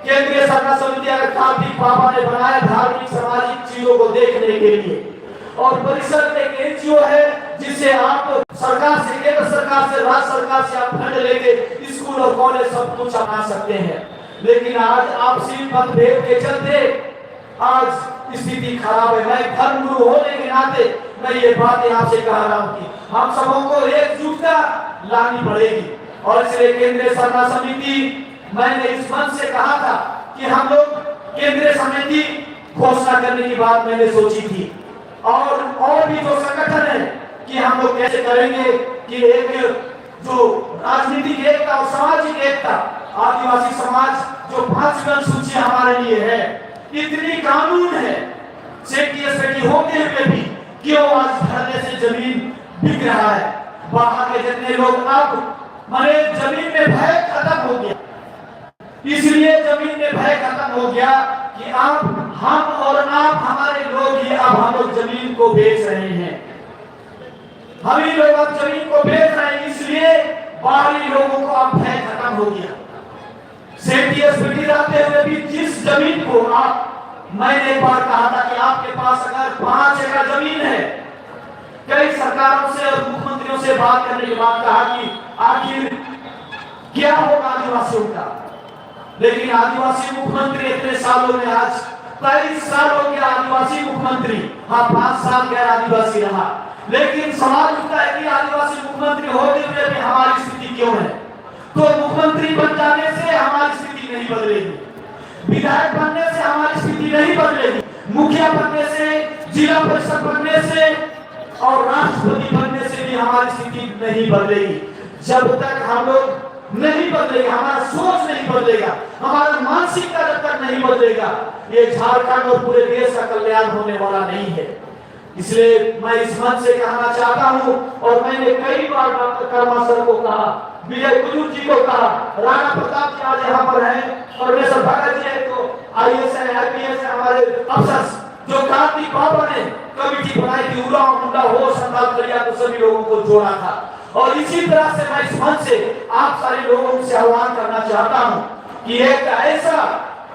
केंद्रीय सरना समिति अगर कार्तिक बाबा ने बनाया धार्मिक सामाजिक चीजों को देखने के लिए, और परिषद एक एनजीओ है जिससे आप सरकार से, केंद्र सरकार से, राज्य सरकार से आप फंड लेके स्कूल और कॉलेज सब कुछ बना सकते हैं। लेकिन आज आपसी मतभेद के चलते आज स्थिति खराब है। मैं धर्मगुरु होने के नाते मैं ये बात यहाँ से कह रहा हूँ कि हम सबों को एकजुटता लानी पड़ेगी। और इसलिए केंद्रीय सरना समिति, मैंने इस मंच से कहा था कि हम लोग केंद्रीय समिति घोषणा करने की बात मैंने सोची थी, और भी जो संगठन है कि हम लोग कैसे करेंगे कि एक जो राजनीतिक एकता और सामाजिक एकता आदिवासी समाज जो 5 अनुसूची हमारे लिए है, इतनी कानून है, सेठी होते हुए भी क्यों आज धरने से जमीन बिक रहा है। वहां के जितने लोग अब माने जमीन में भय खत्म हो गया, इसलिए जमीन में भय खत्म हो गया कि अब हम और आप हमारे लोग ही अब हम लोग जमीन को बेच रहे हैं, हम ही लोग अब जमीन को बेच रहे हैं, इसलिए बाहरी लोगों को अब भय खत्म हो गया। सेठी रहते हुए भी जिस जमीन को आप, मैंने एक बार कहा था कि आपके पास अगर 5 एकड़ जमीन है, कई सरकारों से और मुख्यमंत्रियों से बात करने के बाद कहा कि आखिर क्या होगा आदिवासियों का, लेकिन आदिवासी मुख्यमंत्री इतने सालों में, आज 23 साल हो गया आदिवासी मुख्यमंत्री, हाँ 5 साल गैर आदिवासी रहा, लेकिन सवाल उठता है कि आदिवासी मुख्यमंत्री होते हुए भी हमारी स्थिति क्यों है। तो मुख्यमंत्री बन जाने से हमारी स्थिति नहीं बदलेगी, विधायक बनने से हमारी स्थिति नहीं बदलेगी, मुखिया बनने से, जिला परिषद बनने से और राष्ट्रपति बनने से भी हमारी स्थिति नहीं बदलेगी। जब तक हम लोग नहीं बदलेगा, हमारा सोच नहीं बदलेगा, हमारा मानसिकता जब तक नहीं बदलेगा, ये झारखंड और पूरे देश का कल्याण होने वाला नहीं है। इसलिए मैं इस मंच से कहना चाहता हूं, और मैंने कई बार डॉक्टर कर्मा सर को कहा, विजय कुजूर जी को कहा, राणा प्रताप जी आज यहाँ पर हैं, और मेरे भगत जी है, तो IAS है, IPS है, हमारे अफसर जो कार्तिक बाबा ने कमेटी बनाई थी, उड़ा मुंडा हो संताल करिया, तो सभी लोगों को जोड़ा था। और इसी तरह से मैं इस मंच से आप सारे लोगों से आह्वान करना चाहता हूं कि एक ऐसा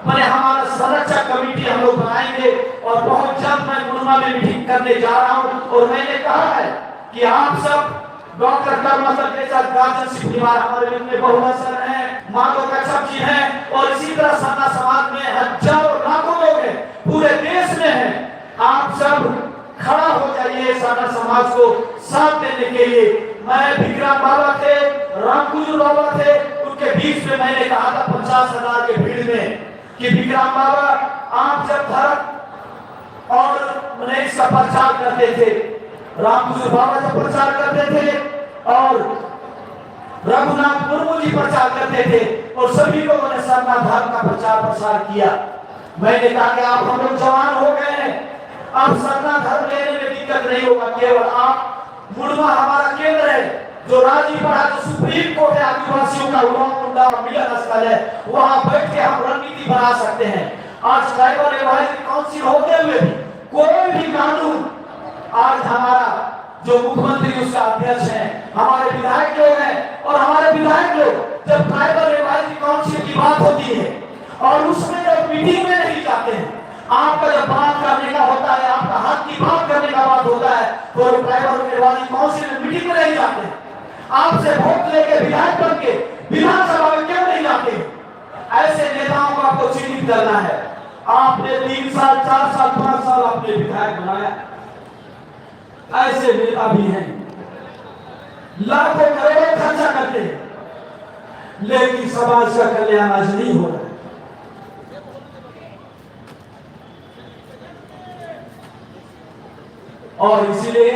मैंने हमारा संरक्षक कमेटी हम लोग बनाएंगे, और बहुत जल्द मैं गुरुमा में मीटिंग करने जा रहा हूं, और मैंने कहा है कि आप सब डॉक्टर कर्मा सर के साथ गार्जियनशिप निभा, हमारे में बहुमत सर हैं, माधव कच्छप जी हैं, और इसी तरह सन्ना समाज में हजारों लाखों लोग हैं, पूरे देश में हैं। आप सब खड़ा हो जाइए सन्ना समाज को साथ देने के लिए। मैं विक्रम बाबा थे, रामकुजू बाबा थे, उनके बीच में मैंने कहा था 50,000 के भीड़ में कि विक्रम बाबा आप जब धर्म और इसका प्रचार करते थे, रामकुजू बाबा जब प्रचार करते थे, और रघुनाथ मुर्मू जी प्रचार करते थे, और सभी लोगों ने सन्ना धर्म का प्रचार प्रसार किया। मैंने कहा कि आप हम लोग जवान हो गए हैं, अब सन्ना धर्म लेने में दिक्कत नहीं होगा, केवल आप मुड़वा हमारा केंद्र है, जो राजी पड़ा, जो सुप्रीम कोर्ट है आदिवासियों का, मुंडा मिलन स्थल है, वहां बैठ के हम रणनीति बना सकते हैं। आज ट्राइबल एडवाइजरी काउंसिल होते हुए भी कोई भी कानून, आज हमारा जो मुख्यमंत्री उसका अध्यक्ष है, हमारे विधायक लोग हैं, और हमारे विधायक लोग जब ट्राइबल एडवाइजरी काउंसिल की बात होती है और उसमें जब मीटिंग में नहीं जाते हैं, आपका जब बात करने का होता है, आपका हक की बात करने का बात होता है, तो ट्राइबल एडवाइजरी काउंसिल में मीटिंग में नहीं जाते हैं। आपसे वोट लेके विधायक बन के विधानसभा में क्यों नहीं जाते? ऐसे नेताओं को आपको चिन्हित करना है। आपने 3 साल 4 साल 5 साल आपने विधायक बनाया, ऐसे नेता भी हैं, लाखों करोड़ों खर्चा करते हैं, लेकिन समाज का कल्याण आज नहीं हो रहा है। और इसीलिए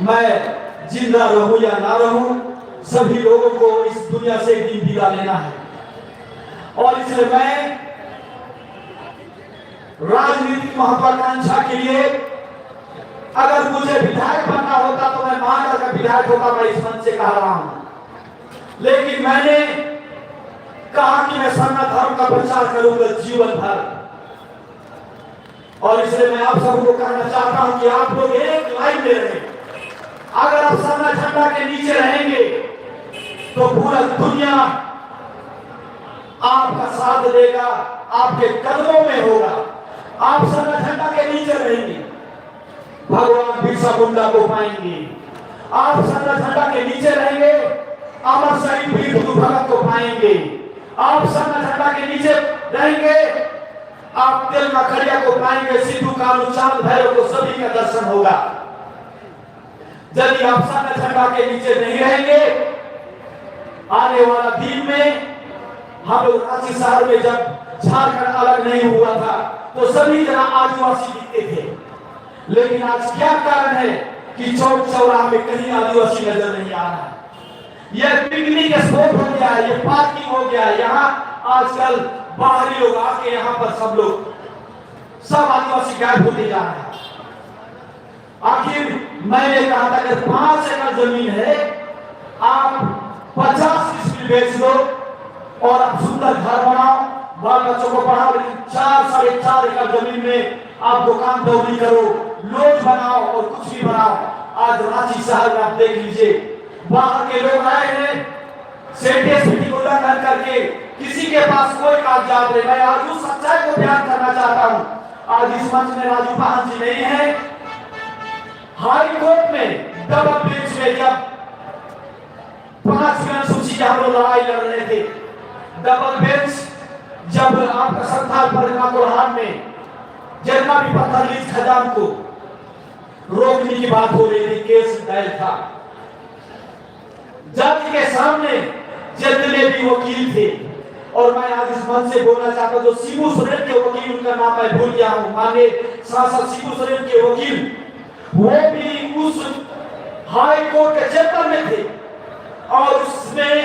मैं जिंदा रहूं या ना रहूं, सभी लोगों को इस दुनिया से एक दिन विदा लेना है, और इसलिए मैं राजनीतिक महत्वाकांक्षा के लिए अगर मुझे विधायक बनना होता तो मैं महानगर का विधायक होता, मैं इस मंच से कह रहा हूं। लेकिन मैंने कहा कि मैं सन्ना धर्म का प्रचार करूंगा जीवन भर, और इसलिए मैं आप सबको कहना चाहता हूं कि आप लोग एक लाइन में रहें। अगर आप सन्ना झंडा के नीचे रहेंगे तो पूरा दुनिया आपका साथ देगा, आपके कदमों में होगा। आप सन्ना झंडा के नीचे रहेंगे, भगवान बिरसा मुंडा को पाएंगे। आप सन्ना झंडा के नीचे रहेंगे, अमर शहीद वीर बुद्धू भगत को पाएंगे। आप सन्ना झंडा के नीचे रहेंगे, आप तेल मखरिया को पाएंगे, सिद्धू कानू चांद भैरव को, सभी का दर्शन होगा। यदि आप सन्ना झंडा के नीचे नहीं रहेंगे, आने वाला दिन में हम लोग रांची शहर में जब झारखंड अलग नहीं हुआ था तो सभी जगह आदिवासी दिखते थे, लेकिन आज क्या कारण है कि चौक चौराहा में कहीं आदिवासी नजर नहीं आ रहा। ये पिकनिक स्पॉट हो गया है, ये पार्किंग हो गया है। यहाँ आजकल बाहरी लोग आके यहाँ पर सब आदिवासी गायब होते जा रहे हैं। आखिर मैंने कहा था कि 5 एकड़ जमीन है, आप 50 ईस्वी बेच लो और आप सुंदर घर बनाओ, बाल बच्चों को पढ़ाओ। लेकिन 4-4.5 एकड़ जमीन में आप दुकान दौड़ी करो, लॉज बनाओ और कुछ भी बनाओ। आज रांची शहर में आप देख लीजिए, बाहर के लोग आए हैं सेंटेंस को उल्लंघन करके, किसी के पास कोई कागजात नहीं। मैं आज उस सच्चाई को बयान करना चाहता हूं। आज इस मंच में राजू पाहन जी नहीं है। हाई कोर्ट में डबल बेंच में जब 5 सूची हम लोग लड़ाई लड़ रहे थे, डबल बेंच जब आपका संथाल परगना कोल्हान में जितना भी पत्थर लीज खदान को रोकने की बात हो रही थी, केस दायर था, जज के सामने जितने भी वकील थे, और मैं आज इस मंच से बोलना चाहता हूं, जो शिबू सोरेन के वकील, उनका नाम मैं भूल गया हूं, माननीय सांसद शिबू सोरेन के वकील, वो भी उस हाई कोर्ट के चैम्बर में थे और उसमें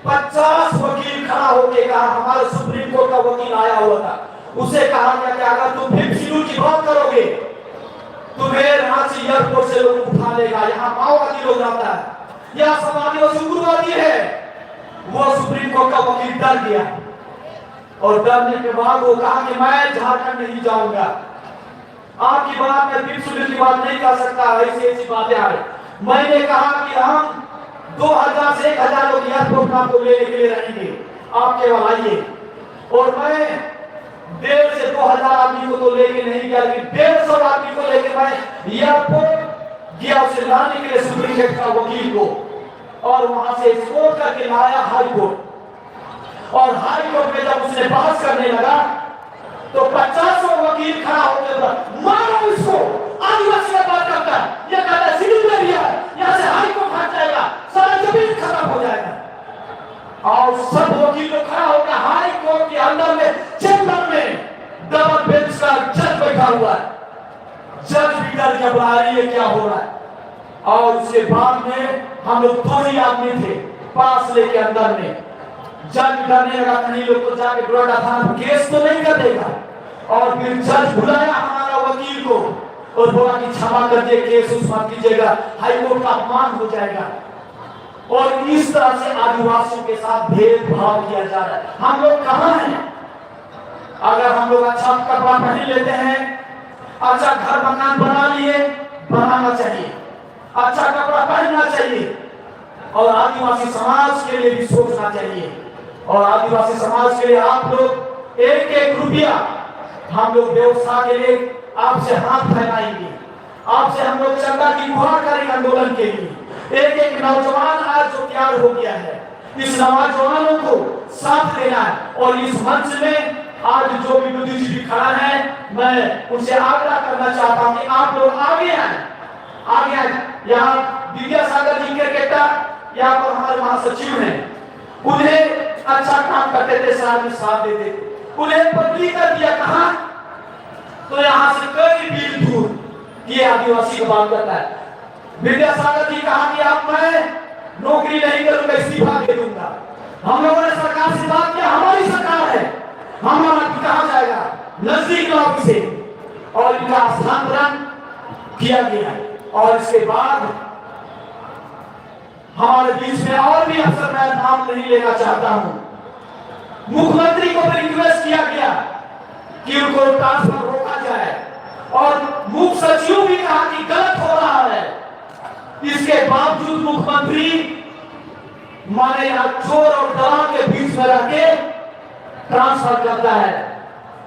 50 वकील खड़ा होकर कहा, हमारे सुप्रीम कोर्ट का वकील आया हुआ था, उसे कहा गया कि अगर तुम 5th शेड्यूल की बात करोगे तुम्हें रांची एयरपोर्ट से लोग उठा लेगा, यहाँ माओवादी लोग रहता है, यहाँ समाजवादी और उग्रवादी है। वो सुप्रीम कोर्ट का वकील डर गया और डरने के बाद वो कहा कि मैं झारखंड नहीं जाऊंगा, आपकी बात में 5th शेड्यूल की बात नहीं कर सकता, ऐसी बातें आ रही। मैंने कहा कि हम 2000 से 1000 लोग एयरपोर्ट में आपको लेने के लिए रहेंगे, आप केवल आइए। और मैं 1.5 से 2000 आदमी को तो लेके नहीं गया, लेकिन 150 आदमी को लेके मैं एयरपोर्ट गया उसे लाने के लिए सुप्रीम कोर्ट का वकील को, और वहां से स्कोर करके लाया हाई कोर्ट। और हाई कोर्ट में जब उसने बहस करने लगा तो 50 वकील खड़ा होकर मारो इसको, आदिवासी का बात करता है, ये कहता है सिविल में दिया, यहाँ से हाई कोर्ट हट जाएगा, सारा जमीन खत्म हो जाएगा। और सब वकील लोग खड़ा होकर हाई कोर्ट के अंदर में चैम्बर में डबल बेंच का जज बैठा हुआ है, जज भी डर घबरा रही है क्या हो रहा है। और उसके बाद में हम लोग 2 ही आदमी थे पास लेके अंदर में, जज डरने लगा कहीं लोग तो जाके बड़ौदा थाना केस तो नहीं कर देगा। और फिर जज बुलाया हमारा वकील को और बोला कि क्षमा कर दिए, केस उस मत कीजिएगा, हाई कोर्ट का अपमान हो जाएगा। और इस तरह से आदिवासियों के साथ भेदभाव किया जा रहा है। हम लोग कहां हैं? अगर हम लोग अच्छा कपड़ा पहन लेते हैं, अच्छा घर मकान बना लिए, बनाना चाहिए, अच्छा कपड़ा पहनना चाहिए, और आदिवासी समाज के लिए भी सोचना चाहिए। और आदिवासी समाज के लिए आप लोग 1-1 रुपया हम लोग व्यवस्था के लिए आपसे हाथ फैलाएंगे, आपसे हम लोग चंदा की गुहार करेंगे आंदोलन के लिए। 1-1 नौजवान आज जो तैयार हो गया है, इस नौजवानों को साथ लेना है। और इस मंच में आज जो भी बुद्धिजीवी खड़ा है, मैं उनसे आग्रह करना चाहता हूं कि आप लोग आगे आए, आगे आए। यहाँ विद्यासागर जी क्रिकेटर यहाँ पर हमारे महासचिव हैं, उन्हें अच्छा काम करते थे, साथ देते थे, उन्हें बदली कर दिया कहां, तो यहाँ से कई मील दूर ये आदिवासी को बात करता है। विद्यासागर जी कहा कि अब मैं नौकरी नहीं करूंगा, इस्तीफा दे दूंगा। हम लोगों ने सरकार से बात किया, हमारी सरकार है, हमारा कहा जाएगा नजदीक नौकरी से, और इनका स्थानांतरण किया गया। और इसके बाद हमारे बीच में और भी अफसर, मैं नाम नहीं लेना चाहता हूं, मुख्यमंत्री को भी रिक्वेस्ट किया गया कि उनको ट्रांसफर रोका जाए, और मुख्य सचिव भी कहा कि गलत हो रहा है। इसके बावजूद मुख्यमंत्री माने यहाँ चोर और दलाल के बीच में रह के ट्रांसफर करता है।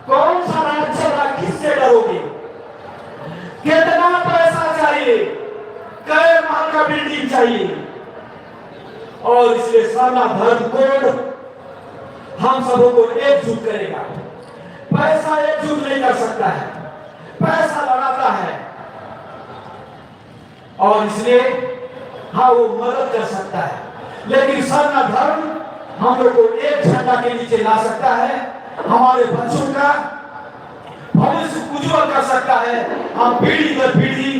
कौन सा राज्य चल रहा, किससे डरोगे? कितना पैसा चाहिए, कई महल का बिल्डिंग चाहिए, और इसलिए सारा धर्म कोड हम सबों को एकजुट करेगा। पैसा एकजुट नहीं कर सकता है, पैसा लड़ाता है, और इसलिए हाँ वो मदद कर सकता है, लेकिन सारा धर्म हम लोग को एक झंडा के नीचे ला सकता है, हमारे बच्चों का भविष्य उज्जवल कर सकता है। हम पीढ़ी दर पीढ़ी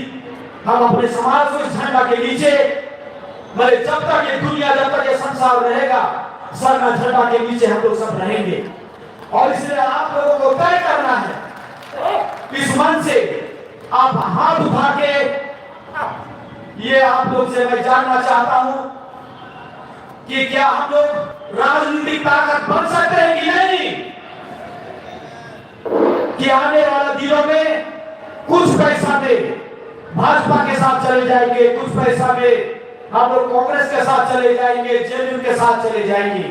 हम अपने समाज को इस झंडा के नीचे मगर जब तक ये दुनिया, जब तक ये संसार रहेगा, सरना झंडा के नीचे हम लोग सब रहेंगे। और इसलिए आप लोगों को तय करना है इस मन से, आप हाथ उठा के ये आप लोग से मैं जानना चाहता हूं कि क्या हम लोग राजनीतिक ताकत बन सकते हैं कि नहीं, कि आने वाले दिनों में कुछ पैसा में भाजपा के साथ चले जाएंगे, कुछ पैसा में हम लोग कांग्रेस के साथ चले जाएंगे, जेडीयू के साथ चले जाएंगे।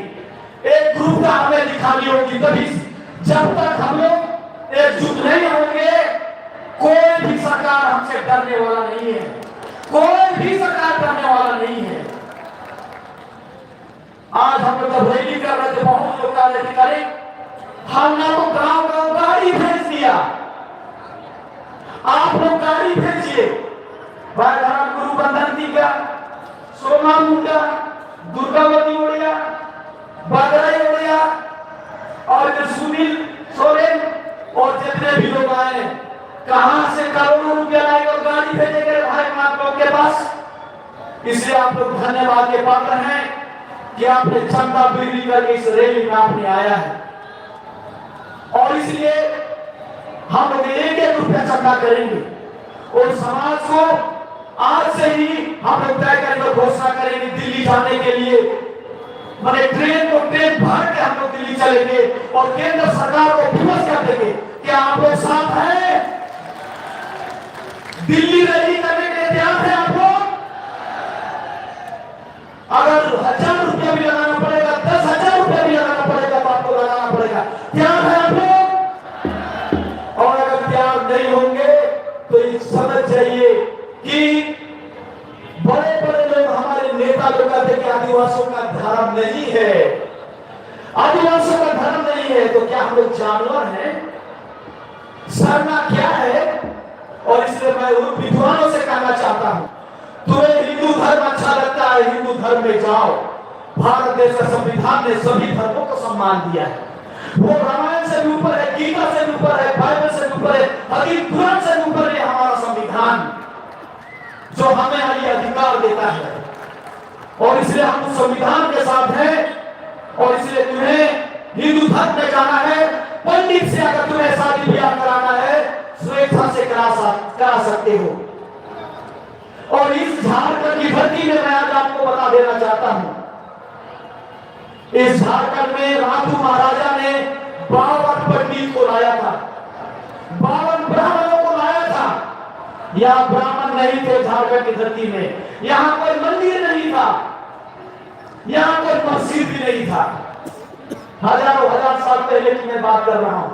एक ग्रुप का हमें दिखानी होगी, तभी जब तक हम लोग एकजुट नहीं होंगे कोई भी सरकार हमसे डरने वाला नहीं है, कोई भी सरकार डरने वाला नहीं है। आज हम लोग जब रैली कर रहे थे, बहुत लोग कह रहे थे करें हमने तो गांव गांव गाड़ी भेज दिया, आप लोग गाड़ी भेजिए। गुरु बंधन का, सोमा मुंडा, दुर्गावती ओड़िया, बगराई ओड़िया और सुनील सोरेन और जितने भी लोग आए, कहां से करोड़ों रुपया लाएंगे और गाड़ी भेजेंगे भाई आप लोग के पास। इसलिए आप लोग धन्यवाद के पात्र हैं कि आपने क्षमता वृद्धि करके इस रैली में आपने आया है। और इसलिए हम लोग एक एक रुपया चंदा करेंगे और समाज को आज से ही हम लोग तय करेंगे, घोषणा करेंगे दिल्ली जाने के लिए, मैंने ट्रेन भर के हम लोग दिल्ली चलेंगे और केंद्र सरकार को विवश कर देंगे कि आप लोग साथ हैं, दिल्ली रैली करने के लिए तैयार है आप लोग। अगर 1000 रुपया भी लगाना पड़ेगा, 10,000 रुपया भी लगाना पड़ेगा तो आपको लगाना पड़ेगा, तैयार है आप लोग। और अगर तैयार नहीं होंगे तो ये समझ जाइए कि बड़े बड़े लोग, हमारे नेता लोग कहते हैं कि आदिवासियों का धर्म नहीं है, आदिवासियों का धर्म नहीं है। तो क्या हम लोग जानवर हैं? सरना क्या है? और इसलिए मैं उन विद्वानों से कहना चाहता हूं, तुम्हें हिंदू धर्म अच्छा लगता है, हिंदू धर्म में जाओ। भारत देश का संविधान ने सभी धर्मों को सम्मान दिया है, वो रामायण से भी ऊपर है, गीता से भी ऊपर है, बाइबल से भी ऊपर है, हदीस कुरान से भी ऊपर है हमारा संविधान, जो हमें ये अधिकार देता है। और इसलिए हम उस संविधान के साथ हैं। और इसलिए तुम्हें हिंदू धर्म में जाना है, पंडित से अगर तुम्हें शादी ब्याह कराना है स्वेच्छा से करा सकते हो। और इस झारखंड की धरती में मैं आज आपको बता देना चाहता हूं, इस झारखंड में राजू महाराजा ने 52 पंडित को लाया था, 52 ब्राह्मणों को लाया था। यहाँ ब्राह्मण नहीं थे झारखंड की धरती में, यहाँ कोई मंदिर नहीं था, यहाँ कोई मस्जिद भी नहीं था। हजारों हजार साल पहले की मैं बात कर रहा हूँ,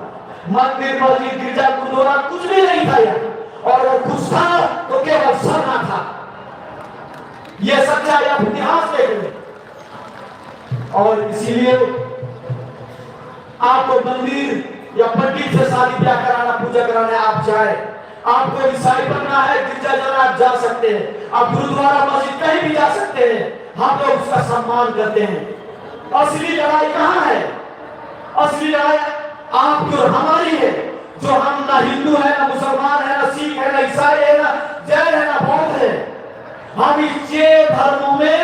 मंदिर मस्जिद गिरजा गुरुद्वारा कुछ भी नहीं था यहाँ। और वो कुछ था तो केवल सरना था। ये सच्चाई आप इतिहास देख लें। और इसीलिए आपको मंदिर या पंडित से शादी ब्याह कराना, पूजा कराना, आप जाए। आपको ईसाई बनना है, गिरजा जाना, आप जा सकते हैं, आप गुरुद्वारा मस्जिद कहीं भी जा सकते हैं, हम लोग उसका सम्मान करते हैं। असली लड़ाई कहां है? असली लड़ाई आपकी और हमारी है, जो हम ना हिंदू है, ना मुसलमान है, ना सिख है, ना ईसाई है, ना जैन है, ना बौद्ध है। हम इस 6 धर्मों में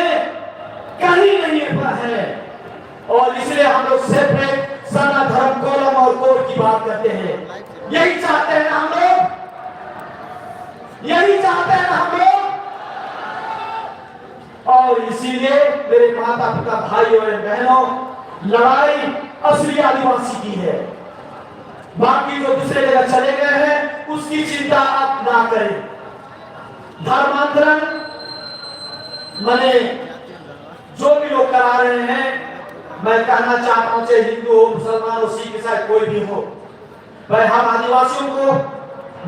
कहीं नहीं है। और इसलिए हम लोग सेपरेट सना धर्म कोलम और कोर की बात करते हैं। यही चाहते हैं हम लोग, यही चाहते हैं हम लोग। और इसीलिए मेरे माता पिता, भाई और बहनों, लड़ाई असली आदिवासी की है। बाकी जो दूसरे जगह चले गए हैं उसकी चिंता आप ना करें। धर्मांतरण माने जो भी लोग करा रहे हैं, मैं कहना चाहता हूं, चाहे हिंदू हो, मुसलमान हो, सिख ईसाई कोई भी हो, भाई हम आदिवासियों को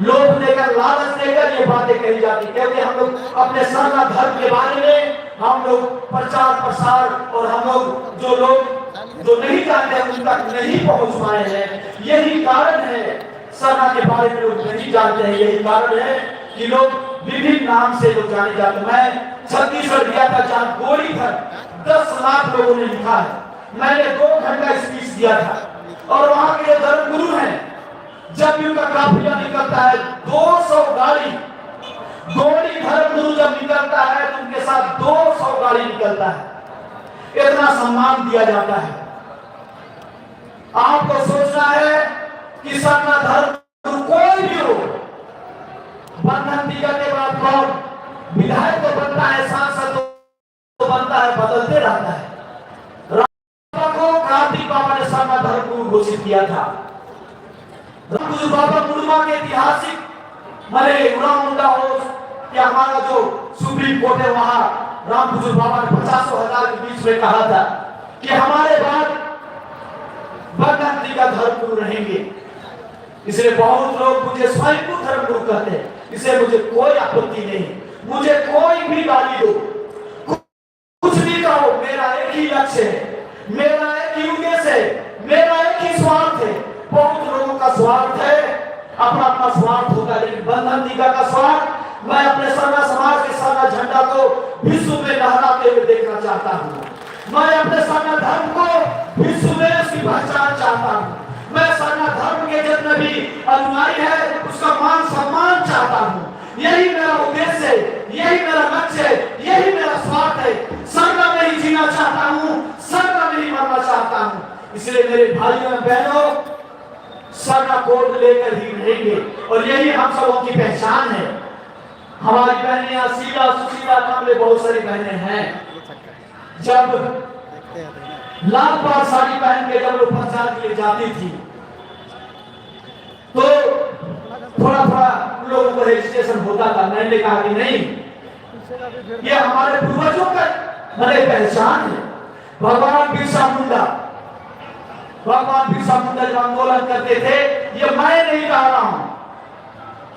लोभ देकर, लालच देकर ये बातें कही जाती, क्योंकि हम लोग अपने सरना धर्म के बारे में हम लोग प्रचार प्रसार, और हम लोग जो लोग जो नहीं जानते हैं उन तक नहीं पहुंच पाए हैं। यही कारण है सरना के बारे में लोग नहीं जानते हैं। यही कारण है कि लोग विभिन्न नाम से लोग जाने जाते हैं। मैं छत्तीसगढ़ गया था, जहां गोरी घर 10 लाख लोगों ने लिखा है। मैंने 2 घंटा स्पीच दिया था। और वहां के धर्म गुरु हैं, जब भी उनका काफिला निकलता है 200 गाड़ी, गोरी धर्म गुरु जब निकलता है तो उनके साथ 200 गाड़ी गाड़ी निकलता है, इतना सम्मान दिया जाता है। आपको सोचना है कि सतना धर्म कोई भी हो, बंधन टीका के बाद कौन विधायक तो बनता है, सांसद तो बनता है, बदलते रहता है। को कार्तिक बाबा ने सतना धर्म गुरु घोषित किया था। रामपुर बाबा मुर्मा के ऐतिहासिक मरे उराव मुंडा हो या हमारा जो सुप्रीम कोर्ट है, वहां रामपुर बाबा ने 50,000 के बीच में कहा था कि हमारे बाद बंधन का धर्म गुरु रहेंगे। इसलिए बहुत लोग मुझे स्वयं को धर्म गुरु कहते हैं, इससे मुझे कोई आपत्ति नहीं, मुझे कोई भी गाली दो, कुछ भी कहो, मेरा एक ही लक्ष्य है, मेरा एक ही उद्देश्य है, मेरा एक ही स्वार्थ है। बहुत लोगों का स्वार्थ है, अपना अपना स्वार्थ होगा, लेकिन बंधन टीका का स्वार्थ, मैं अपने सरना समाज के सरना झंडा को विश्व में लहराते हुए देखना चाहता हूँ। मैं अपने सरना धर्म को विश्व में उसकी पहचान चाहता हूँ। मैं सरना धर्म के जितने भी अनुयायी है उसका मान सम्मान चाहता हूँ। यही मेरा उद्देश्य है, यही मेरा लक्ष्य है, यही मेरा स्वार्थ है। सरना में ही जीना चाहता हूँ, सरना में ही मरना चाहता हूँ। इसलिए मेरे भाइयों और बहनों, सरना कोड लेकर ही रहेंगे और यही हम सबों की पहचान है। हमारी बहनें यहाँ शीला, सुशीला, कमले, बहुत सारी बहनें हैं। जब लाल पार साड़ी पहन के जब लोग प्रचार के लिए जाती थी तो थोड़ा थोड़ा लोगों को रजिस्ट्रेशन होता था। मैंने कहा कि नहीं, ये हमारे पूर्वजों का बड़े पहचान है। भगवान बिरसा मुंडा जब आंदोलन करते थे, ये मैं नहीं कह रहा हूं,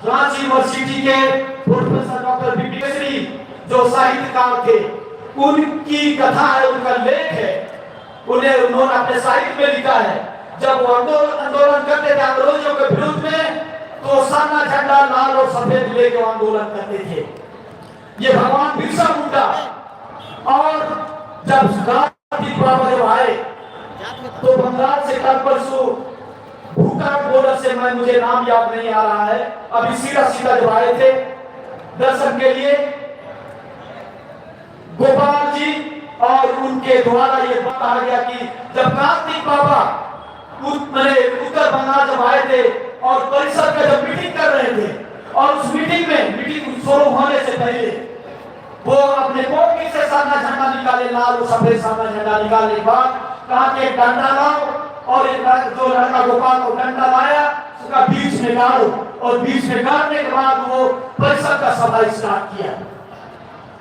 रांची यूनिवर्सिटी के प्रोफेसर डॉक्टर बीपी केसरी जो साहित्यकार थे, उनकी कथा है, उनका लेख है, उन्होंने अपने साहित्य में लिखा है। जब वो आंदोलन करते थे अंग्रेजों के विरुद्ध में, तो सरना झंडा लाल और सफेद लेकर आंदोलन करते थे। ये भगवान बिरसा मुंडा। और जब कार्तिक बाबा जब आए तो बंगाल से कल परसों भूटान बॉर्डर से, मुझे नाम याद नहीं आ रहा है, अभी सीधा जब आए थे दर्शन के लिए, गोपाल जी और उनके द्वारा ये बताया गया कि जब कार्तिक बाबा उत्तर बंगाल जब आए थे और परिषद का जब मीटिंग कर रहे थे, और उस मीटिंग शुरू होने से पहले वो अपने पोटली से सरना झंडा निकाले, लाल और सफेद सरना झंडा निकालने के बाद कहा कि एक डंडा लाओ, और एक जो लड़का गोपाल को डंडा लाया उसका बीच में गाड़ो, और बीच में गाड़ने के बाद वो परिषद का सभा स्टार्ट किया।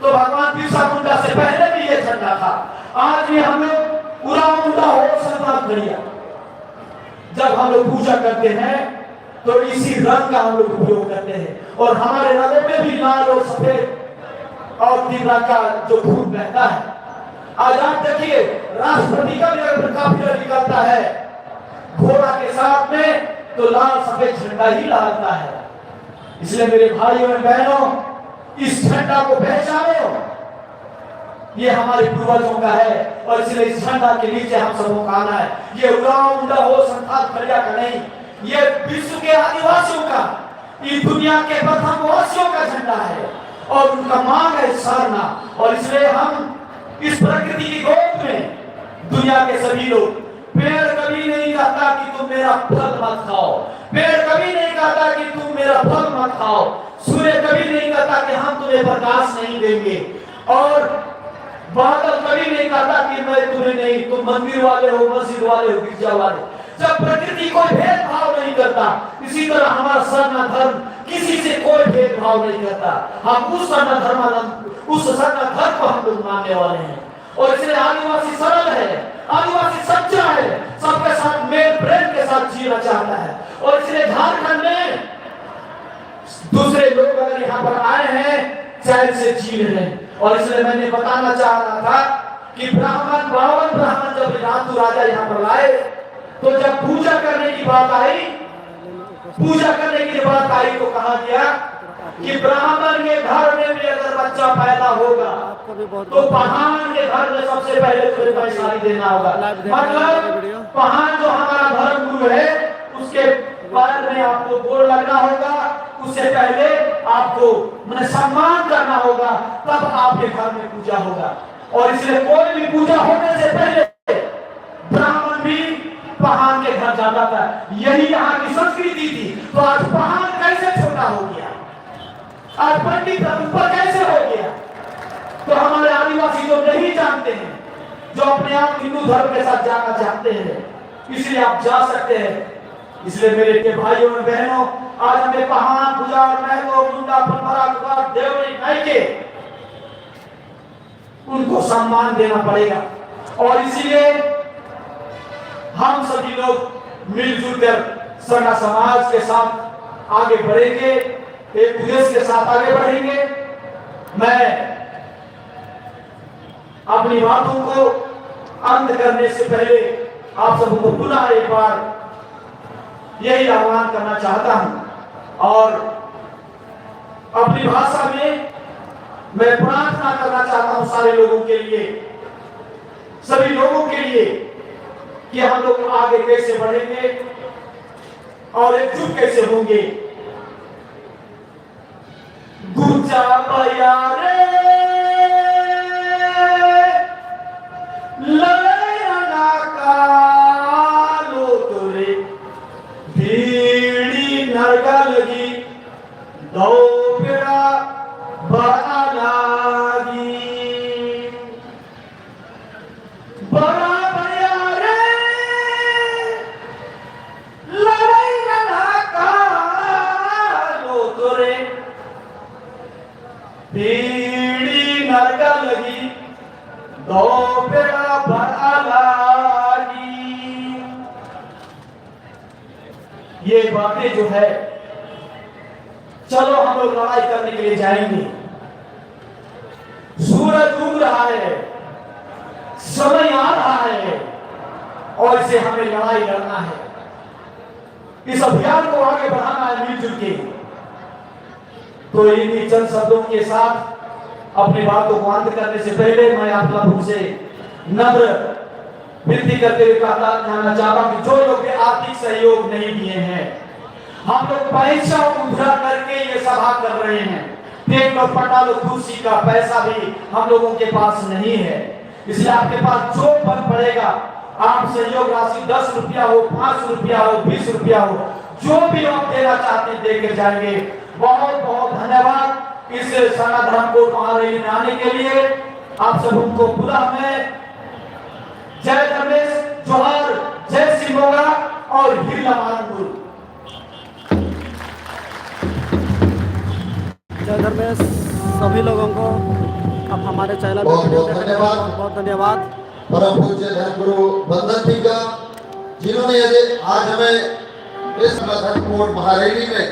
तो भगवान बिरसा मुंडा से पहले भी ये झंडा था। आज भी हम लोग उराव मुंडा हो सरदार बढ़िया, जब हम लोग पूजा करते हैं तो इसी रंग का हम लोग उपयोग करते हैं, और हमारे रंगों में भी लाल और सफेद और तिरंगा का जो खून बहता है। आज आप देखिए राष्ट्रपति का भी अगर काफिला निकलता है घोड़ा के साथ में, तो लाल सफेद झंडा ही लहराता है। इसलिए मेरे भाइयों और बहनों, इस झंडा को पहचानो, ये हमारे पूर्वजों का है, और इसलिए इस झंडा के नीचे हम सबों का आना है। ये उराव मुंडा हो संथाल खड़िया का नहीं, ये विश्व के आदिवासियों का, इस दुनिया के प्रथम वासियों का झंडा है, और उनका मांग है सरना। और इसलिए हम इस प्रकृति की गोद में, दुनिया के सभी लोग, पेड़ कभी नहीं कहता कि तुम मेरा फल मत खाओ, पेड़ कभी नहीं कहता कि तुम मेरा फल मत खाओ, सूर्य कभी नहीं कहता कि हम तुम्हें प्रकाश नहीं देंगे, और बादल कभी नहीं कहता कि मैं तुम्हें नहीं, तुम मंदिर वाले हो, मस्जिद वाले हो, गिरजा वाले। जब प्रकृति कोई भेदभाव नहीं करता, इसी तरह हमारा सरना धर्म किसी से कोई भेदभाव नहीं करता। हम उस सरना धर्म को हम लोग मानने वाले हैं, और इसलिए आदिवासी सरल है, आदिवासी सच्चा है, सबके साथ मेल प्रेम के साथ जीना चाहता है। और इसलिए झारखंड में दूसरे लोग अगर यहाँ पर आए हैं चैन से जी रहे हैं। और इसलिए मैंने बताना चाह रहा था कि ब्राह्मण 52 ब्राह्मण जब रातू राजा यहाँ पर लाए, तो जब पूजा करने की बात आई, तो कहा गया कि ब्राह्मण के घर में भी अगर बच्चा पैदा होगा तो पहाड़ के घर में सबसे पहले तुम्हें पैसा देना होगा। मतलब पहाड़ जो हमारा धर्म गुरु है, उसके पैर में आपको गोड़ लगना होगा, उससे पहले आपको सम्मान करना होगा, तब आपके घर में पूजा होगा। और इसलिए कोई भी पूजा होने से पहले ब्राह्मण भी पहाड़ के घर जाता था। यही यहाँ की संस्कृति थी। तो आज पहाड़ कैसे छोटा हो गया, आज पंडित ऊपर कैसे हो गया? तो हमारे आदिवासी जो नहीं जानते हैं, जो अपने आप हिंदू धर्म के साथ जाना चाहते हैं, इसलिए आप जा सकते हैं। इसलिए मेरे के भाइयों और बहनों, आज हमें पहाड़ पुजार महतो मुंडा परंपरा कुमार देवरी नाइके उनको सम्मान देना पड़ेगा। और इसीलिए हम सभी लोग मिलजुल कर सना समाज के साथ आगे बढ़ेंगे, एक उद्देश्य के साथ आगे बढ़ेंगे। मैं अपनी बातों को अंत करने से पहले आप सबको पुनः एक बार यही आह्वान करना चाहता हूं और अपनी भाषा में मैं प्रार्थना करना चाहता हूं सारे लोगों के लिए, सभी लोगों के लिए, कि हम लोग आगे कैसे बढ़ेंगे और एकजुट कैसे होंगे। गुजा बया रे लड़ना कालो तोरे भीड़ी नरगलगी दो बेड़ा बड़ा लागी बड़ा बया रे लड़ना कालो तोरे भीड़ी नरगलगी दो बेड़ा बड़ा लागी। ये बातें जो है, चलो हम लोग लड़ाई करने के लिए जाएंगे। सूरज उग रहा है, समय आ रहा है और इसे हमें लड़ाई लड़ना है। इस अभियान को आगे बढ़ाना है मिलजुल के। तो इन्हीं चंद शब्दों के साथ अपनी बातों को अंत करने से पहले मैं आप लोगों से नम्र विनती करते हुए कहना चाहता हूं कि जो लोग भी आर्थिक सहयोग नहीं दिए हैं, हम लोग पैसा उधार करके ये सभा कर रहे हैं। पेट और पटाल कुर्सी का पैसा भी हम लोगों के पास नहीं है। इसलिए आपके पास जो बन पड़ेगा, आप सहयोग राशि 10 रुपया हो, 5 रुपया हो, 20 रुपया हो, जो भी आप देना चाहते हैं देकर जाएंगे। बहुत बहुत धन्यवाद इस सना धर्मकोट महारैली में आने के लिए। आप सब उनको पुनः में जय धर्मेश, जोहार, जय सिंह मोगा और हिरला मारंगुल। जय धर्मेश सभी लोगों को। अब हमारे चैनल पर बहुत वीडियो बहुत देखने के लिए धन्यवाद। बहुत बहुत धन्यवाद। परम पूज्य धर्मगुरु बंदन जी का, जिन्होंने आज हमें इस धर्मकोट महारैली में